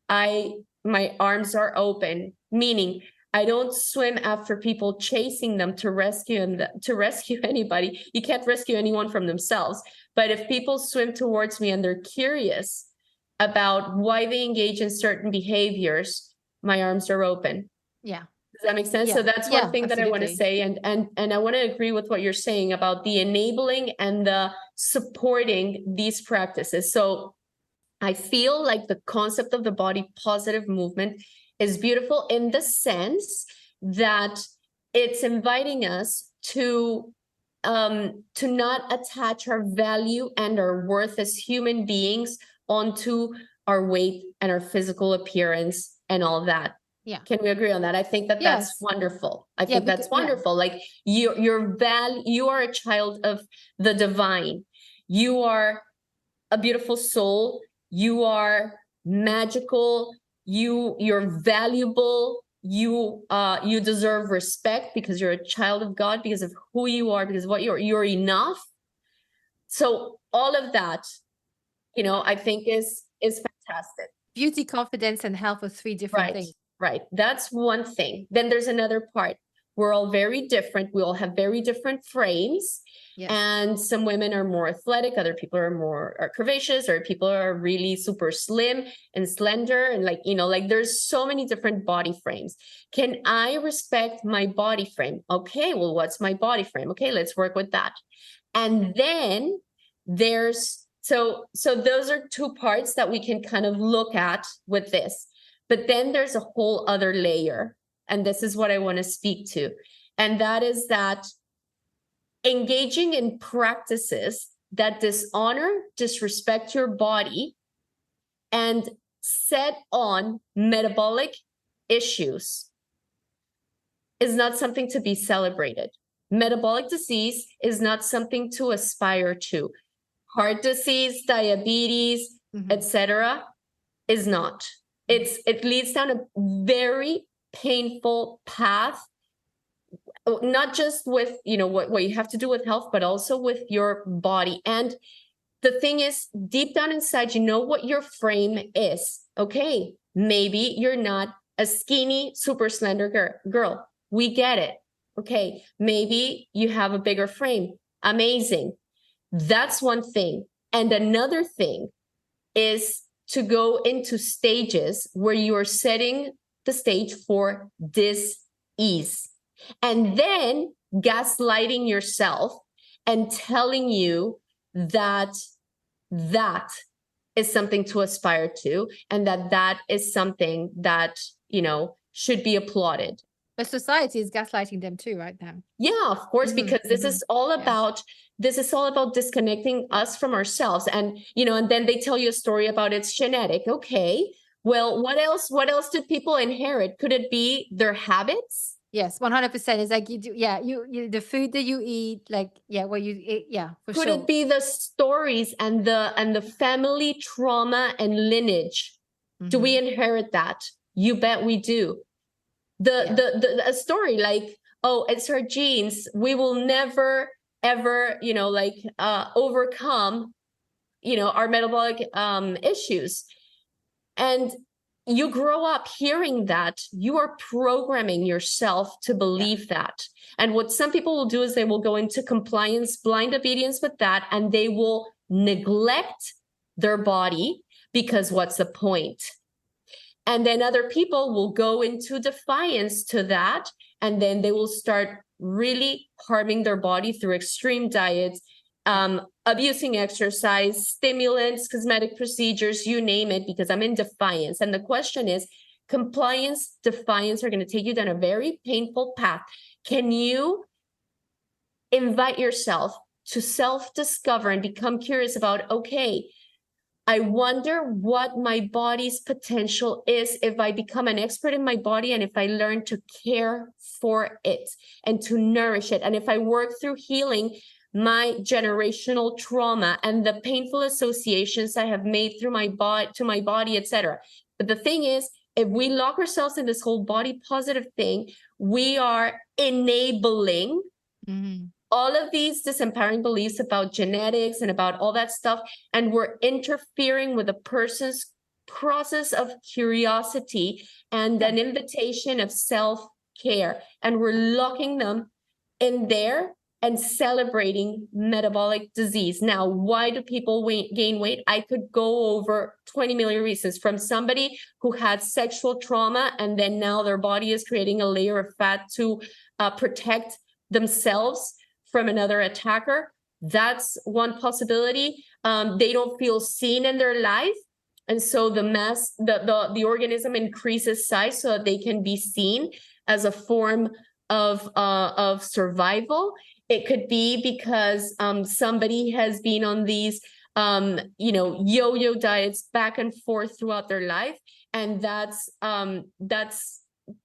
my arms are open, meaning I don't swim after people chasing them to rescue anybody. You can't rescue anyone from themselves. But if people swim towards me and they're curious about why they engage in certain behaviors, my arms are open. Yeah. Does that make sense? So that's one thing that I want to say. And I want to agree with what you're saying about the enabling and the supporting these practices. So I feel like the concept of the body positive movement is beautiful in the sense that it's inviting us to not attach our value and our worth as human beings onto our weight and our physical appearance and all that. Yeah. Can we agree on that? I think that that's wonderful. I think that's wonderful. Like you are a child of the divine. You are a beautiful soul. You are magical. You're valuable. You deserve respect because you're a child of God, because of who you are, because of what you're enough. So all of that, I think is fantastic. Beauty, confidence, and health are three different things. Right. That's one thing. Then there's another part. We're all very different. We all have very different frames. Yes. And some women are more athletic. Other people are curvaceous, or people are really super slim and slender. And there's so many different body frames. Can I respect my body frame? Okay, well, what's my body frame? Okay, let's work with that. And then so those are two parts that we can kind of look at with this. But then there's a whole other layer. And this is what I want to speak to. And that is that engaging in practices that dishonor, disrespect your body, and set on metabolic issues is not something to be celebrated. Metabolic disease is not something to aspire to. Heart disease, diabetes, etc., is not. It leads down a very painful path, not just with what you have to do with health, but also with your body. And the thing is, deep down inside, you know what your frame is. Okay, maybe you're not a skinny, super slender girl. We get it. Okay, maybe you have a bigger frame. Amazing. That's one thing. And another thing is to go into stages where you are setting the stage for dis-ease, and then gaslighting yourself and telling you that is something to aspire to, and that is something that should be applauded. But society is gaslighting them too right now. Yeah, of course, because this is all about disconnecting us from ourselves. And and then they tell you a story about it's genetic. Okay, well, what else did people inherit? Could it be their habits? Yes, 100%. It's like you the food that you eat, what you eat, for sure. Could it be the stories and the family trauma and lineage? Do we inherit that? You bet we do. A story like, oh, it's our genes. We will never ever overcome our metabolic issues. And you grow up hearing that. You are programming yourself to believe that. And what some people will do is they will go into compliance, blind obedience with that, and they will neglect their body, because what's the point? And then other people will go into defiance to that, and then they will start really harming their body through extreme diets, abusing exercise, stimulants, cosmetic procedures, you name it, because I'm in defiance. And the question is, compliance, defiance are going to take you down a very painful path. Can you invite yourself to self-discover and become curious about, okay, I wonder what my body's potential is if I become an expert in my body, and if I learn to care for it and to nourish it, and if I work through healing my generational trauma and the painful associations I have made through my body, to my body, etc. But the thing is, if we lock ourselves in this whole body positive thing, we are enabling all of these disempowering beliefs about genetics and about all that stuff, and we're interfering with a person's process of curiosity and an invitation of self-care, and we're locking them in there and celebrating metabolic disease. Now, why do people gain weight? I could go over 20 million reasons, from somebody who had sexual trauma and then now their body is creating a layer of fat to protect themselves from another attacker. That's one possibility. They don't feel seen in their life, and so the organism increases size so that they can be seen as a form of survival. It could be because somebody has been on these yo-yo diets back and forth throughout their life, and that's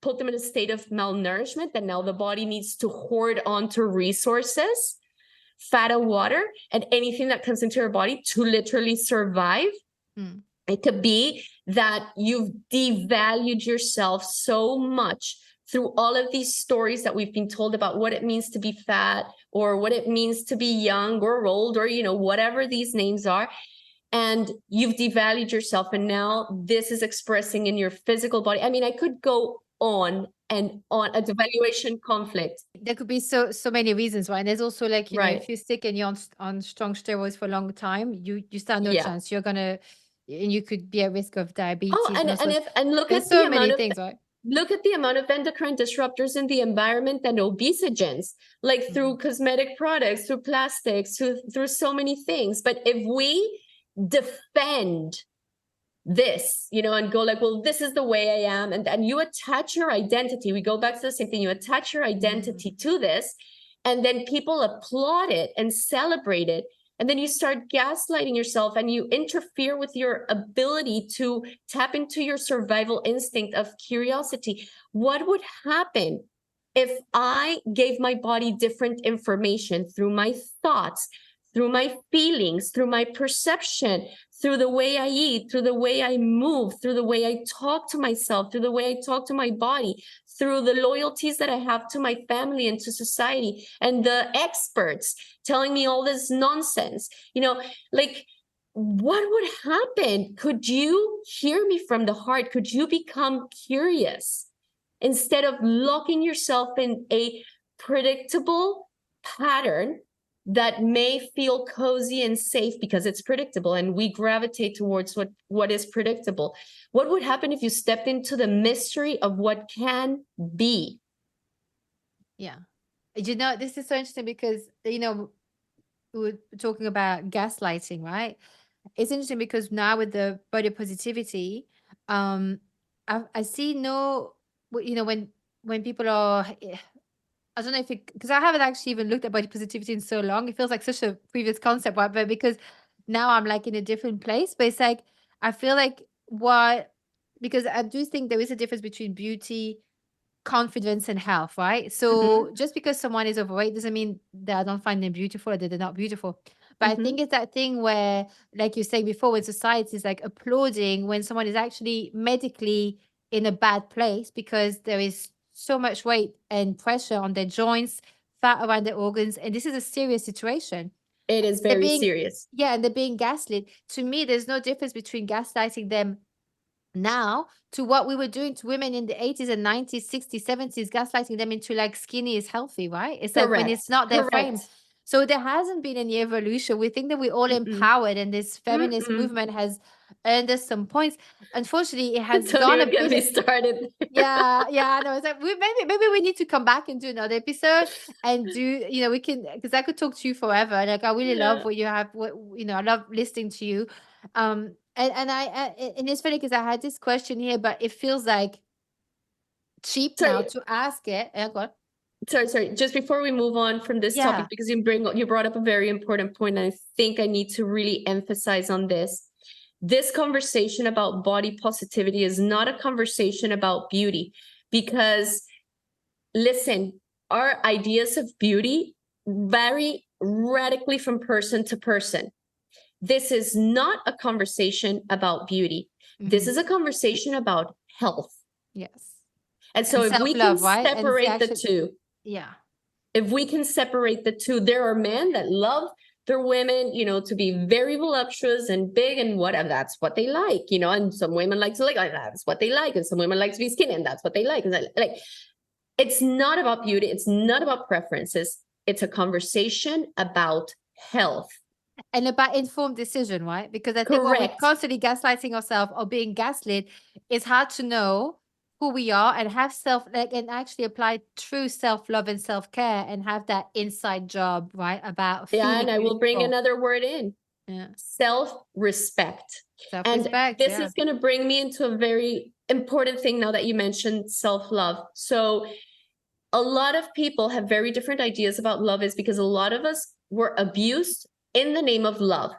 put them in a state of malnourishment, that now the body needs to hoard onto resources, fat and water, and anything that comes into your body to literally survive. It could be that you've devalued yourself so much through all of these stories that we've been told about what it means to be fat, or what it means to be young or old, or whatever these names are. And you've devalued yourself, and now this is expressing in your physical body. I mean, I could go on and on. A devaluation conflict. There could be so many reasons why. And there's also, like, Right. if you stick and you're on strong steroids for a long time, you stand no Yeah. chance. And you could be at risk of diabetes. Oh, and look there's at so the many amount of things, right? look at the amount of endocrine disruptors in the environment and obesogens, like through cosmetic products, through plastics, through so many things. But if we defend this, and go like, well, this is the way I am, and you attach your identity, we go back to the same thing, you attach your identity to this, and then people applaud it and celebrate it, and then you start gaslighting yourself, and you interfere with your ability to tap into your survival instinct of curiosity. What would happen if I gave my body different information through my thoughts, through my feelings, through my perception, through the way I eat, through the way I move, through the way I talk to myself, through the way I talk to my body, through the loyalties that I have to my family and to society, and the experts telling me all this nonsense? Like, what would happen? Could you hear me from the heart? Could you become curious instead of locking yourself in a predictable pattern that may feel cozy and safe because it's predictable, and we gravitate towards what is predictable? What would happen if you stepped into the mystery of what can be? Yeah. This is so interesting because, we were talking about gaslighting, right? It's interesting because now with the body positivity, I see when people are, I don't know if because I haven't actually even looked at body positivity in so long. It feels like such a previous concept, right? But because now I'm like in a different place, but it's like, I feel like because I do think there is a difference between beauty, confidence, and health, right? So just because someone is overweight doesn't mean that I don't find them beautiful or that they're not beautiful. But I think it's that thing where, like you said before, when society is like applauding when someone is actually medically in a bad place because there is so much weight and pressure on their joints, fat around their organs, and this is a serious situation. It is They're very serious. and they're being gaslit. To me, there's no difference between gaslighting them now to what we were doing to women in the 80s and 90s, 60s, 70s, gaslighting them into like skinny is healthy, right? It's like when Correct. it's not their frame. Correct. So there hasn't been any evolution. We think that we're all Mm-mm. empowered and this feminist Mm-mm. movement has earned us some points. Unfortunately, it has Don't gone a even get me bit. started. Yeah, no, it's like maybe we need to come back and do another episode and do, we can, because I could talk to you forever. Like I really love Yeah. what you have, I love listening to you. And it's funny because I had this question here, but it feels like cheap now Sorry. to ask it. Yeah, go on. Sorry. Just before we move on from this topic, Yeah. because you brought up a very important point, and I think I need to really emphasize on this. This conversation about body positivity is not a conversation about beauty, because listen, our ideas of beauty vary radically from person to person. This is not a conversation about beauty. This is a conversation about health. Yes. And so And if we can self-love, right? And it's separate the actually, two, yeah. if we can separate the two, there are men that love their women, to be very voluptuous and big and whatever. That's what they like, and some women like to that's what they like. And some women like to be skinny and that's what they like. And like, it's not about beauty. It's not about preferences. It's a conversation about health. And about informed decision, right? Because I think when we're Correct. constantly gaslighting ourselves or being gaslit, it's hard to know who we are and have and actually apply true self-love and self-care and have that inside job, right? About Yeah, feeling and I will bring beautiful. another word in. Yeah. Self-respect. And Self-respect. this Yeah. is going to bring me into a very important thing now that you mentioned self-love. So a lot of people have very different ideas about love, is because a lot of us were abused in the name of love.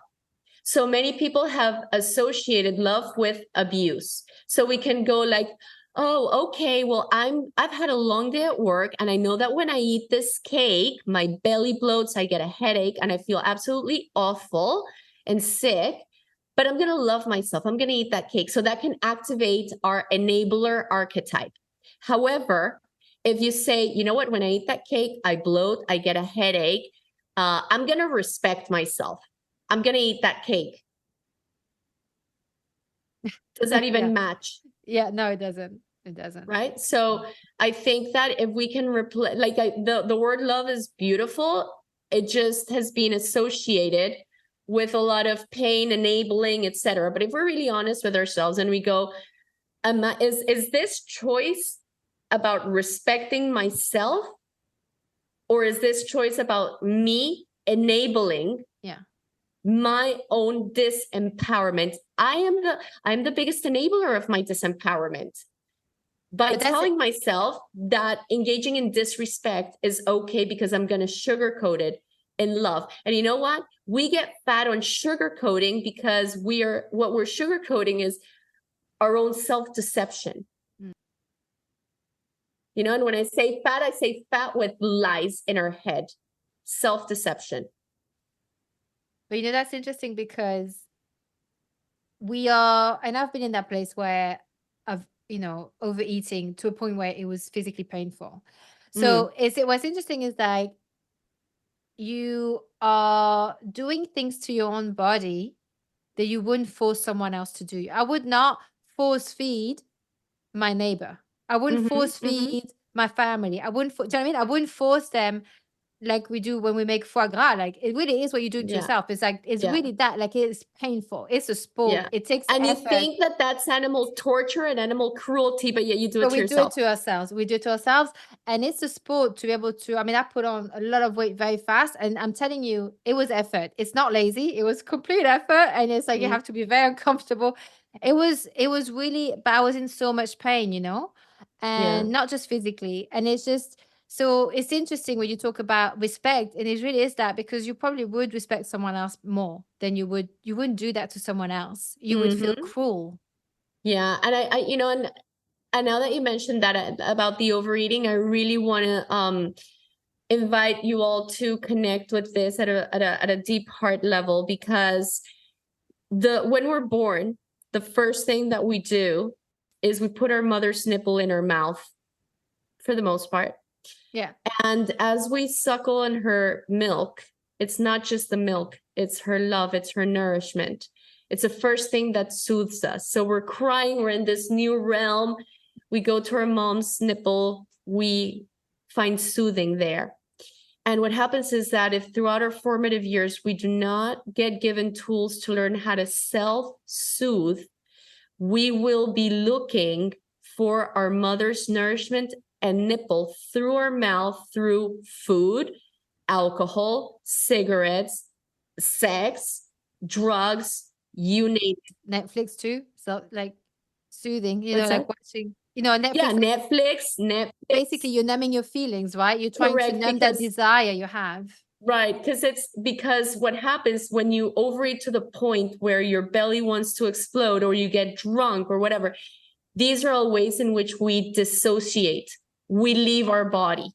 So many people have associated love with abuse. So we can go like, oh, okay, well, I've had a long day at work, and I know that when I eat this cake, my belly bloats, I get a headache, and I feel absolutely awful and sick. But I'm gonna love myself. I'm gonna eat that cake. So that can activate our enabler archetype. However, if you say, you know what, when I eat that cake, I bloat, I get a headache, I'm gonna respect myself. I'm going to eat that cake. Does that even match? Yeah, no, it doesn't. It doesn't. Right. So I think that if we can replace, like the word love is beautiful. It just has been associated with a lot of pain, enabling, etc. But if we're really honest with ourselves and we go, is this choice about respecting myself, or is this choice about me enabling my own disempowerment? I'm the biggest enabler of my disempowerment by telling myself that engaging in disrespect is okay because I'm going to sugarcoat it in love. And you know what? We get fat on sugarcoating because what we're sugarcoating is our own self-deception. And when I say fat with lies in our head, self-deception. But that's interesting because we are, and I've been in that place where I've, overeating to a point where it was physically painful. So what's interesting is that you are doing things to your own body that you wouldn't force someone else to do. I would not force feed my neighbor. I wouldn't force feed my family. I wouldn't, do you know what I mean? I wouldn't force them like we do when we make foie gras. Like it really is what you do to yourself. It's like, it's really that, like it's painful. It's a sport. It takes and effort. You think that that's animal torture and animal cruelty, but yet you do it to yourself. We do it to ourselves. We do it to ourselves. And it's a sport to be able to, I put on a lot of weight very fast. And I'm telling you, it was effort. It's not lazy. It was complete effort. And it's like, you have to be very uncomfortable. It was really, but I was in so much pain, and not just physically. And it's just, so it's interesting when you talk about respect, and it really is that, because you probably would respect someone else more than you wouldn't do that to someone else. You would feel cruel. Yeah. And and now that you mentioned that about the overeating, I really want to invite you all to connect with this at a deep heart level, because when we're born, the first thing that we do is we put our mother's nipple in our mouth, for the most part. Yeah. And as we suckle on her milk, it's not just the milk, it's her love, it's her nourishment. It's the first thing that soothes us. So we're crying, we're in this new realm. We go to our mom's nipple, we find soothing there. And what happens is that if throughout our formative years, we do not get given tools to learn how to self-soothe, we will be looking for our mother's nourishment and nipple through our mouth, through food, alcohol, cigarettes, sex, drugs, you name it. Netflix too. So like soothing, What's like that? watching, Yeah, Netflix. Netflix. Basically, you're numbing your feelings, right? You're trying to Correct, numb that desire you have. right, because what happens when you overeat to the point where your belly wants to explode or you get drunk or whatever, these are all ways in which we dissociate. We leave our body.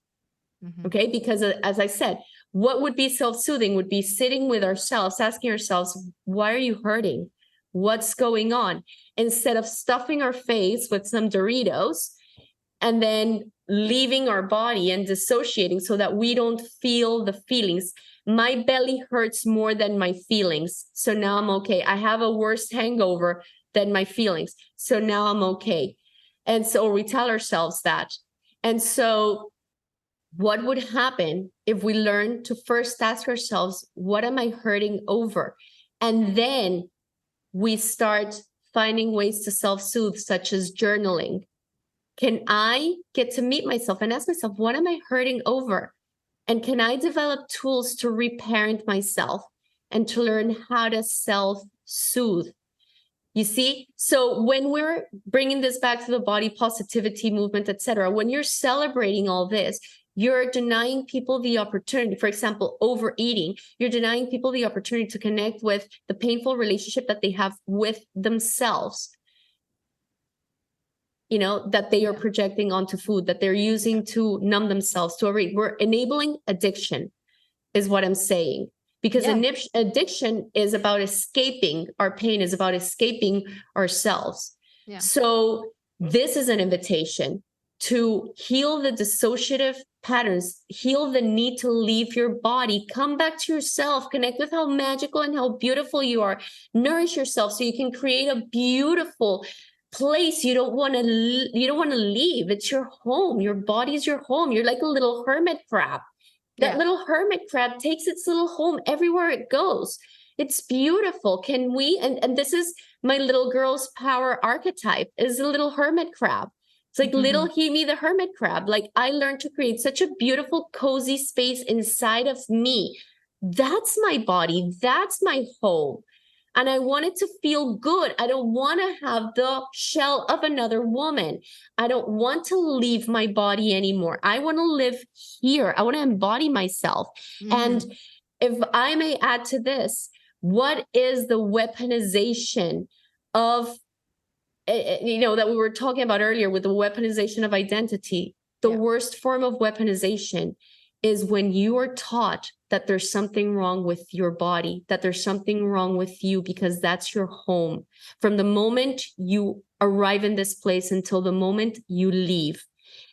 Okay, because as I said, what would be self-soothing would be sitting with ourselves, asking ourselves, why are you hurting? What's going on? Instead of stuffing our face with some Doritos and then leaving our body and dissociating so that we don't feel the feelings. My belly hurts more than my feelings. So now I'm okay. I have a worse hangover than my feelings. So now I'm okay. And so we tell ourselves that. And so what would happen if we learn to first ask ourselves, what am I hurting over? And then we start finding ways to self-soothe, such as journaling. Can I get to meet myself and ask myself, what am I hurting over? And can I develop tools to reparent myself and to learn how to self-soothe? You see, so when we're bringing this back to the body positivity movement, etc., when you're celebrating all this, you're denying people the opportunity. For example, overeating, you're denying people the opportunity to connect with the painful relationship that they have with themselves, that they are projecting onto food, that they're using to numb themselves, to overeat. We're enabling addiction, is what I'm saying. Because addiction is about escaping our pain, is about escaping ourselves. Yeah. So this is an invitation to heal the dissociative patterns, heal the need to leave your body, come back to yourself, connect with how magical and how beautiful you are, nourish yourself so you can create a beautiful place you don't want to leave. It's your home. Your body's your home. You're like a little hermit crab. That little hermit crab takes its little home everywhere it goes. It's beautiful. Can we, and this is my little girl's power archetype, is a little hermit crab. It's like little Ximy the hermit crab. Like, I learned to create such a beautiful, cozy space inside of me. That's my body. That's my home. And I want it to feel good. I don't want to have the shell of another woman. I don't want to leave my body anymore. I want to live here. I want to embody myself. And if I may add to this, what is the weaponization of, that we were talking about earlier with the weaponization of identity? The worst form of weaponization is when you are taught that there's something wrong with your body, that there's something wrong with you because that's your home. From the moment you arrive in this place until the moment you leave.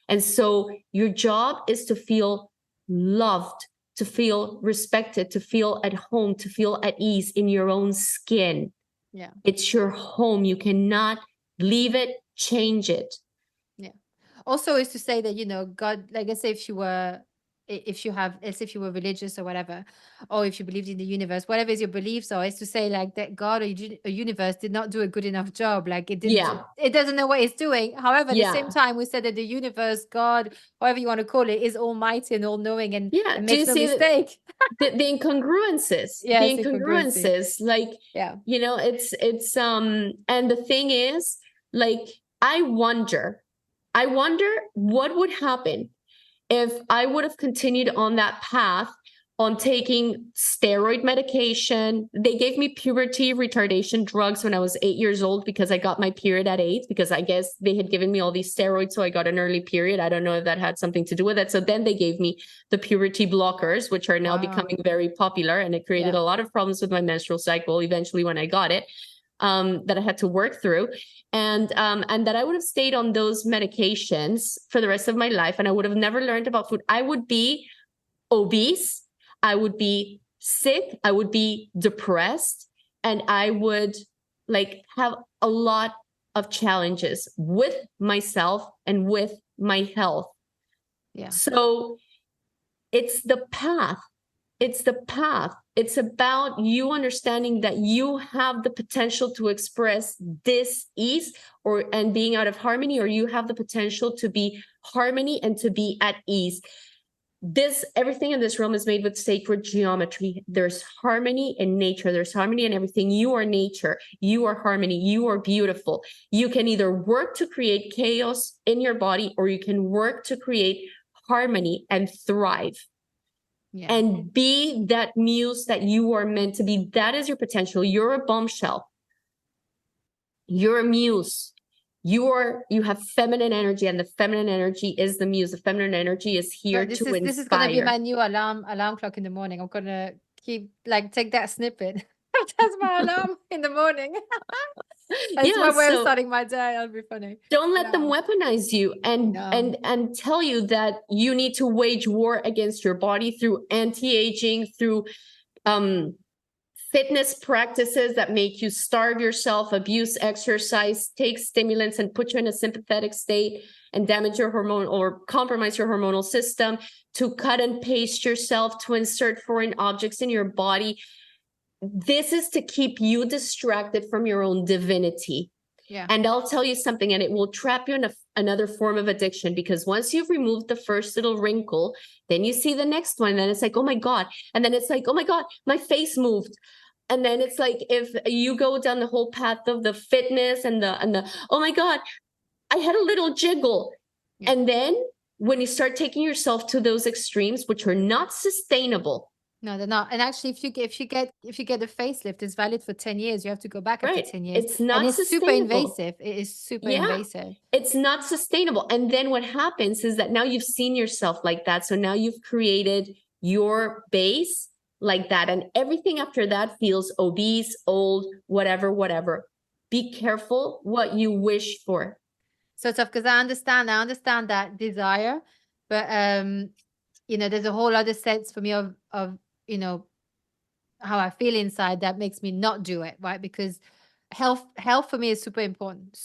And so your job is to feel loved, to feel respected, to feel at home, to feel at ease in your own skin. Yeah. It's your home. You cannot leave it, change it. Yeah. Also is to say that, God, like, let's say if you were religious or whatever, or if you believed in the universe, whatever is your beliefs are, is to say like that God or universe did not do a good enough job. Like it didn't, it doesn't know what it's doing. However, at the same time, we said that the universe, God, whatever you want to call it, is almighty and all knowing and makes no mistake. The incongruences, yes, the incongruences, like, it's, and the thing is, like, I wonder what would happen if I would have continued on that path on taking steroid medication. They gave me puberty retardation drugs when I was 8 years old because I got my period at 8, because I guess they had given me all these steroids, so I got an early period. I don't know if that had something to do with it. So then they gave me the puberty blockers, which are now becoming very popular, and it created a lot of problems with my menstrual cycle eventually when I got it. That I had to work through, and that I would have stayed on those medications for the rest of my life, and I would have never learned about food. I would be obese, I would be sick, I would be depressed, and I would like have a lot of challenges with myself and with my health. Yeah. So it's the path. It's the path. It's about you understanding that you have the potential to express dis-ease and being out of harmony, or you have the potential to be harmony and to be at ease. Everything in this realm is made with sacred geometry. There's harmony in nature. There's harmony in everything. You are nature. You are harmony. You are beautiful. You can either work to create chaos in your body, or you can work to create harmony and thrive. Yeah. And be that muse that you are meant to be. That is your potential. You're a bombshell. You're a muse. You have feminine energy, and the feminine energy is the muse. The feminine energy is here to inspire. This is gonna be my new alarm clock in the morning. I'm gonna keep take that snippet. That's my alarm in the morning. That's my way of starting my day. That'll be funny. Don't let them weaponize you and tell you that you need to wage war against your body through anti-aging, through fitness practices that make you starve yourself, abuse exercise, take stimulants and put you in a sympathetic state and damage your hormone or compromise your hormonal system, to cut and paste yourself, to insert foreign objects in your body. This is to keep you distracted from your own divinity. Yeah. And I'll tell you something, and it will trap you in another form of addiction, because once you've removed the first little wrinkle, then you see the next one, and then it's like, oh my God. And then it's like, oh my God, my face moved. And then it's like, if you go down the whole path of the fitness and the oh my God, I had a little jiggle. Yeah. And then when you start taking yourself to those extremes, which are not sustainable. No, they're not. And actually, if you get a facelift, it's valid for 10 years. You have to go back after 10 years. It's not and it's sustainable. Super invasive. It is super invasive. It's not sustainable. And then what happens is that now you've seen yourself like that. So now you've created your base like that. And everything after that feels obese, old, whatever. Be careful what you wish for. So tough, because I understand that desire, but there's a whole other sense for me of how I feel inside that makes me not do it, right? Because health for me is super important,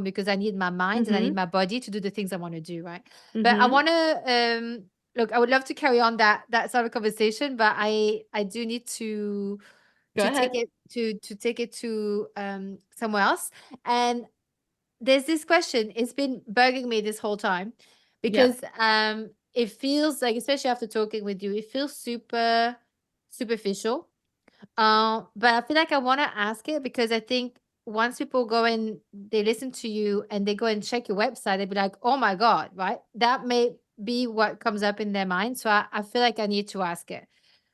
because I need my mind and I need my body to do the things I want to do, right? But I want to look, I would love to carry on that sort of conversation, but I do need to take it to somewhere else. And there's this question, it's been bugging me this whole time, because it feels like, especially after talking with you, it feels super superficial. But I feel like I want to ask it, because I think once people go and they listen to you and they go and check your website, they'll be like, oh my God, right? That may be what comes up in their mind. So I feel like I need to ask it.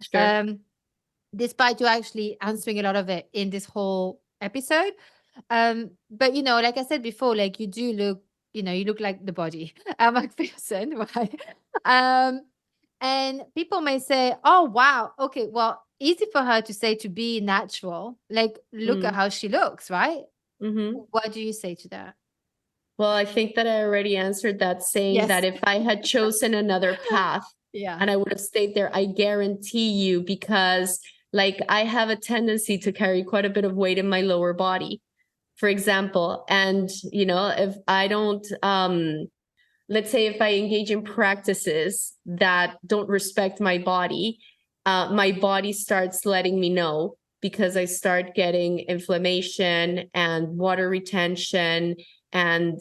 Sure. Despite you actually answering a lot of it in this whole episode. But like I said before, like you do look, you look like the body of a person, right? And people may say, oh, wow, okay, well, easy for her to say to be natural. Like, look at how she looks, right? What do you say to that? Well, I think that I already answered that, saying that if I had chosen another path and I would have stayed there, I guarantee you, because like I have a tendency to carry quite a bit of weight in my lower body, for example. And, if I don't, let's say if I engage in practices that don't respect my body starts letting me know, because I start getting inflammation and water retention and,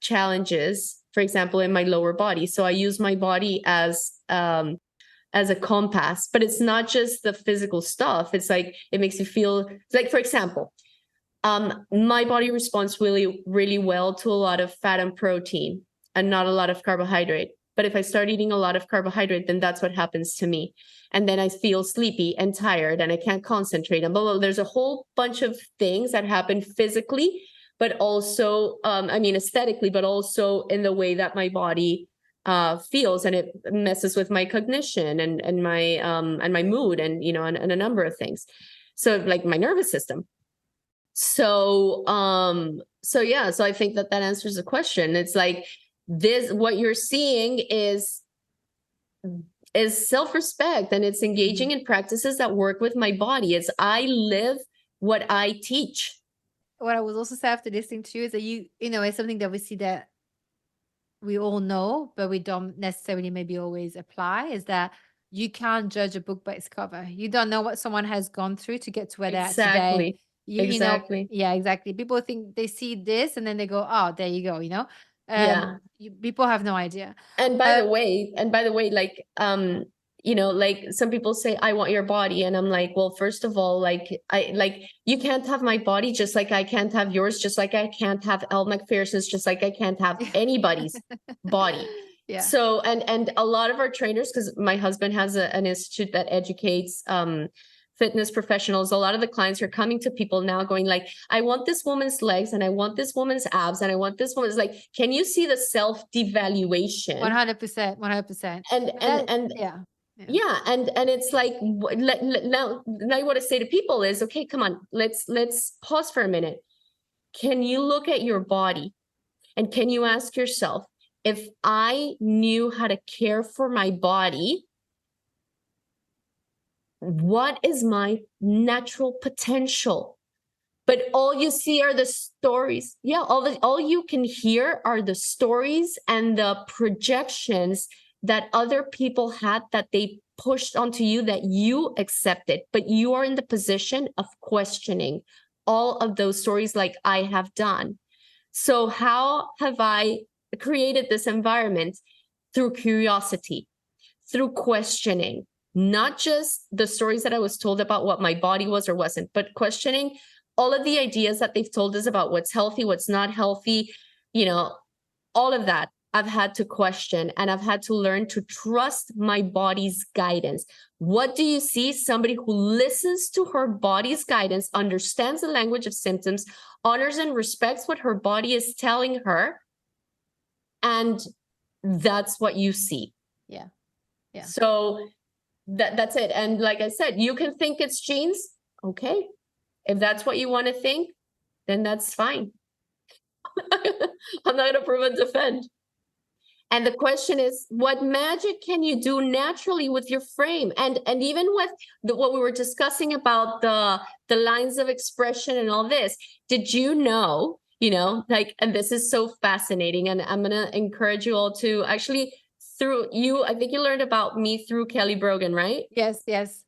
challenges, for example, in my lower body. So I use my body as a compass, but it's not just the physical stuff. It's like, it makes you feel like, for example, my body responds really, really well to a lot of fat and protein and not a lot of carbohydrate. But if I start eating a lot of carbohydrate, then that's what happens to me. And then I feel sleepy and tired and I can't concentrate. And blah, blah, blah. There's a whole bunch of things that happen physically, but also, aesthetically, but also in the way that my body feels, and it messes with my cognition and my mood and, and a number of things. So like my nervous system. So I think that answers the question. It's like what you're seeing is self-respect, and it's engaging in practices that work with my body. It's I live what I teach. What I was also say after listening to you is that you know, it's something that we see that we all know, but we don't necessarily maybe always apply, is that you can't judge a book by its cover. You don't know what someone has gone through to get to where they're at today. Exactly. You know, Exactly. yeah, exactly. People think they see this and then they go, oh, there you go, you know. Yeah. People have no idea. And by the way, like, you know, like some people say, I want your body. And I'm like, well, first of all, like, you can't have my body, just like I can't have yours, just like I can't have Elle Macpherson's, just like I can't have anybody's body. Yeah. So, and a lot of our trainers, because my husband has an institute that educates, fitness professionals, a lot of the clients are coming to people now going like, I want this woman's legs and I want this woman's abs and I want this woman's, like, can you see the self-devaluation? 100%, 100%. And yeah. Yeah. And it's like, now what I say to people is, okay, come on, let's pause for a minute. Can you look at your body and can you ask yourself, if I knew how to care for my body, what is my natural potential? But all you see are the stories. Yeah, all you can hear are the stories and the projections that other people had, that they pushed onto you, that you accepted. But you are in the position of questioning all of those stories, like I have done. So how have I created this environment? Through curiosity, through questioning, not just the stories that I was told about what my body was or wasn't, but questioning all of the ideas that they've told us about what's healthy, what's not healthy, you know, all of that I've had to question, and I've had to learn to trust my body's guidance. What do you see? Somebody who listens to her body's guidance, understands the language of symptoms, honors and respects what her body is telling her, and that's what you see. Yeah. Yeah. So that's it. And like I said, you can think it's genes. Okay. If that's what you want to think, then that's fine. I'm not going to prove and defend. And the question is, what magic can you do naturally with your frame? And even with what we were discussing about the lines of expression and all this, did you know, like, and this is so fascinating, and I'm going to encourage you all to actually, through you, I think you learned about me through Kelly Brogan, right? Yes.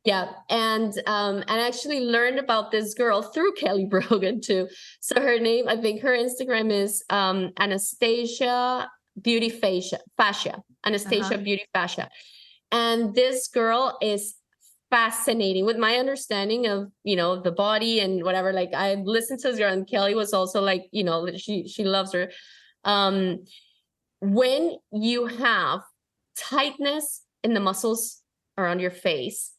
Yeah. And actually learned about this girl through Kelly Brogan too. So her name, I think her Instagram is Anastasia Beauty Fascia, Anastasia Beauty Fascia. And this girl is fascinating with my understanding of, the body and whatever. Like, I listened to this girl, and Kelly was also like, she loves her. When you have tightness in the muscles around your face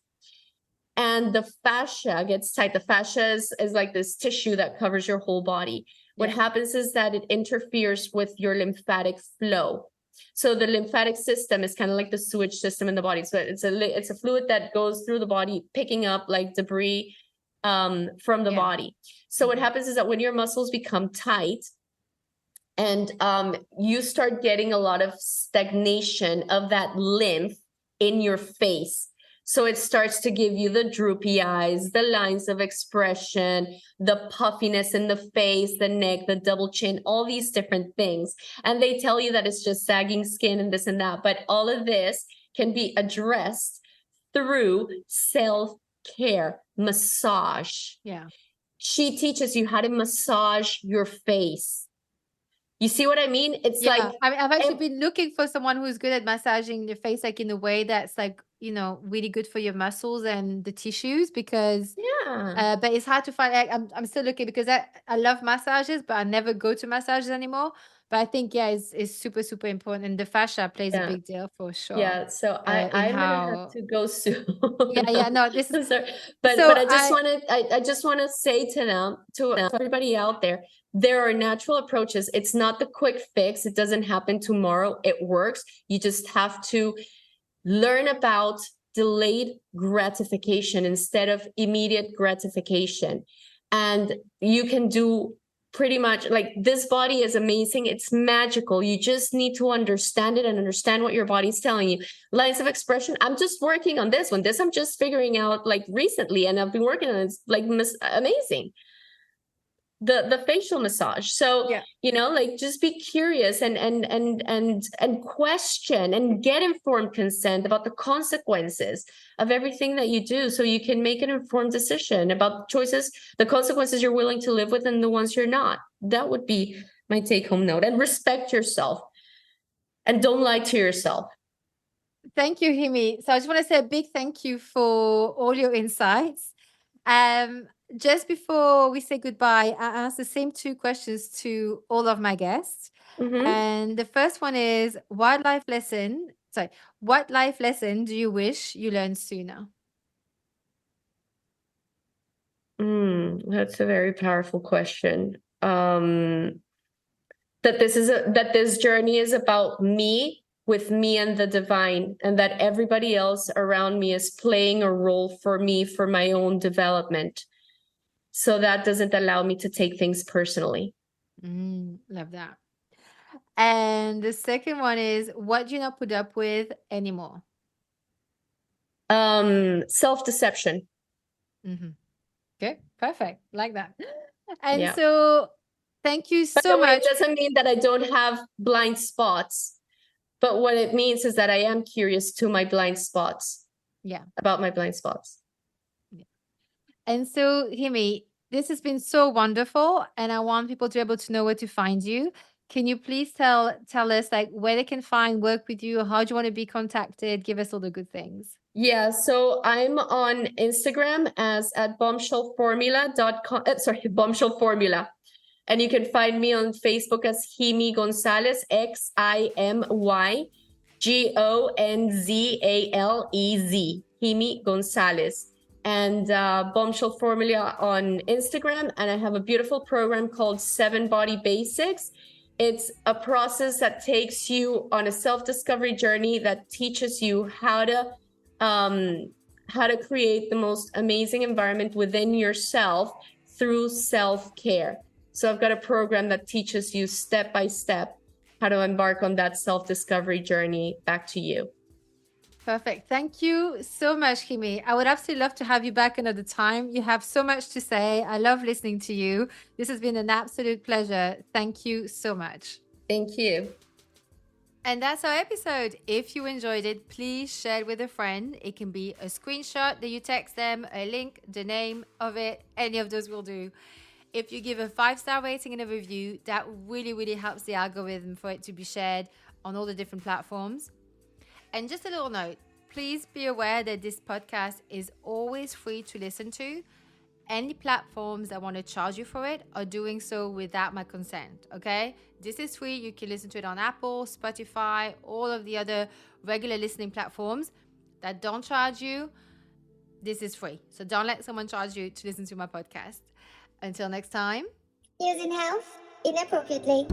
and the fascia gets tight, the fascia is like this tissue that covers your whole body. What happens is that it interferes with your lymphatic flow. So the lymphatic system is kind of like the sewage system in the body. So it's a fluid that goes through the body, picking up like debris from the body. So what happens is that when your muscles become tight, and you start getting a lot of stagnation of that lymph in your face. So it starts to give you the droopy eyes, the lines of expression, the puffiness in the face, the neck, the double chin, all these different things. And they tell you that it's just sagging skin and this and that. But all of this can be addressed through self-care, massage. Yeah. She teaches you how to massage your face. You see what I mean? It's like, I've actually been looking for someone who's good at massaging your face, like in a way that's like, really good for your muscles and the tissues, because but it's hard to find. I'm still looking, because I love massages, but I never go to massages anymore. But I think it's super, super important, and the fascia plays a big deal for sure. Yeah, so I'm gonna have to go soon. No, this is sorry. But I just want to say to everybody out there, there are natural approaches. It's not the quick fix. It doesn't happen tomorrow. It works. You just have to learn about delayed gratification instead of immediate gratification. And you can do pretty much like, this body is amazing. It's magical. You just need to understand it and understand what your body's telling you. Lines of expression. I'm just working on this one. This I'm just figuring out like recently, and I've been working on it. It's like amazing. The facial massage. So, Yeah. you know, like, just be curious and question and get informed consent about the consequences of everything that you do, so you can make an informed decision about choices, the consequences you're willing to live with and the ones you're not. That would be my take-home note. And respect yourself and don't lie to yourself. Thank you, Ximy. So I just want to say a big thank you for all your insights. Just before we say goodbye, I asked the same two questions to all of my guests. Mm-hmm. And the first one is, what life lesson do you wish you learned sooner? That's a very powerful question. That this journey is about me, with me and the divine, and that everybody else around me is playing a role for me for my own development. So that doesn't allow me to take things personally. Love that. And the second one is, what do you not put up with anymore? Self-deception. Okay, perfect. Like that. And Yeah. so thank you By so the way, much. it doesn't mean that I don't have blind spots, but what it means is that I am curious to my blind spots. Yeah. About my blind spots. Yeah. And so, Ximy, this has been so wonderful, and I want people to be able to know where to find you. Can you please tell us like where they can work with you? How do you want to be contacted? Give us all the good things. Yeah, so I'm on Instagram as at bombshellformula.com. Bombshell Formula. And you can find me on Facebook as Ximy Gonzalez, XIMY-GONZALEZ, Ximy Gonzalez. And Bombshell Formula on Instagram. And I have a beautiful program called 7 Body Basics. It's a process that takes you on a self-discovery journey that teaches you how to create the most amazing environment within yourself through self-care. So I've got a program that teaches you step by step how to embark on that self-discovery journey back to you. Perfect. Thank you so much, Ximy. I would absolutely love to have you back another time. You have so much to say. I love listening to you. This has been an absolute pleasure. Thank you so much. Thank you. And that's our episode. If you enjoyed it, please share it with a friend. It can be a screenshot that you text them, a link, the name of it, any of those will do. If you give a 5-star rating and a review, that really, really helps the algorithm for it to be shared on all the different platforms. And just a little note, please be aware that this podcast is always free to listen to. Any platforms that want to charge you for it are doing so without my consent, okay? This is free. You can listen to it on Apple, Spotify, all of the other regular listening platforms that don't charge you. This is free. So don't let someone charge you to listen to my podcast. Until next time. Using health inappropriately.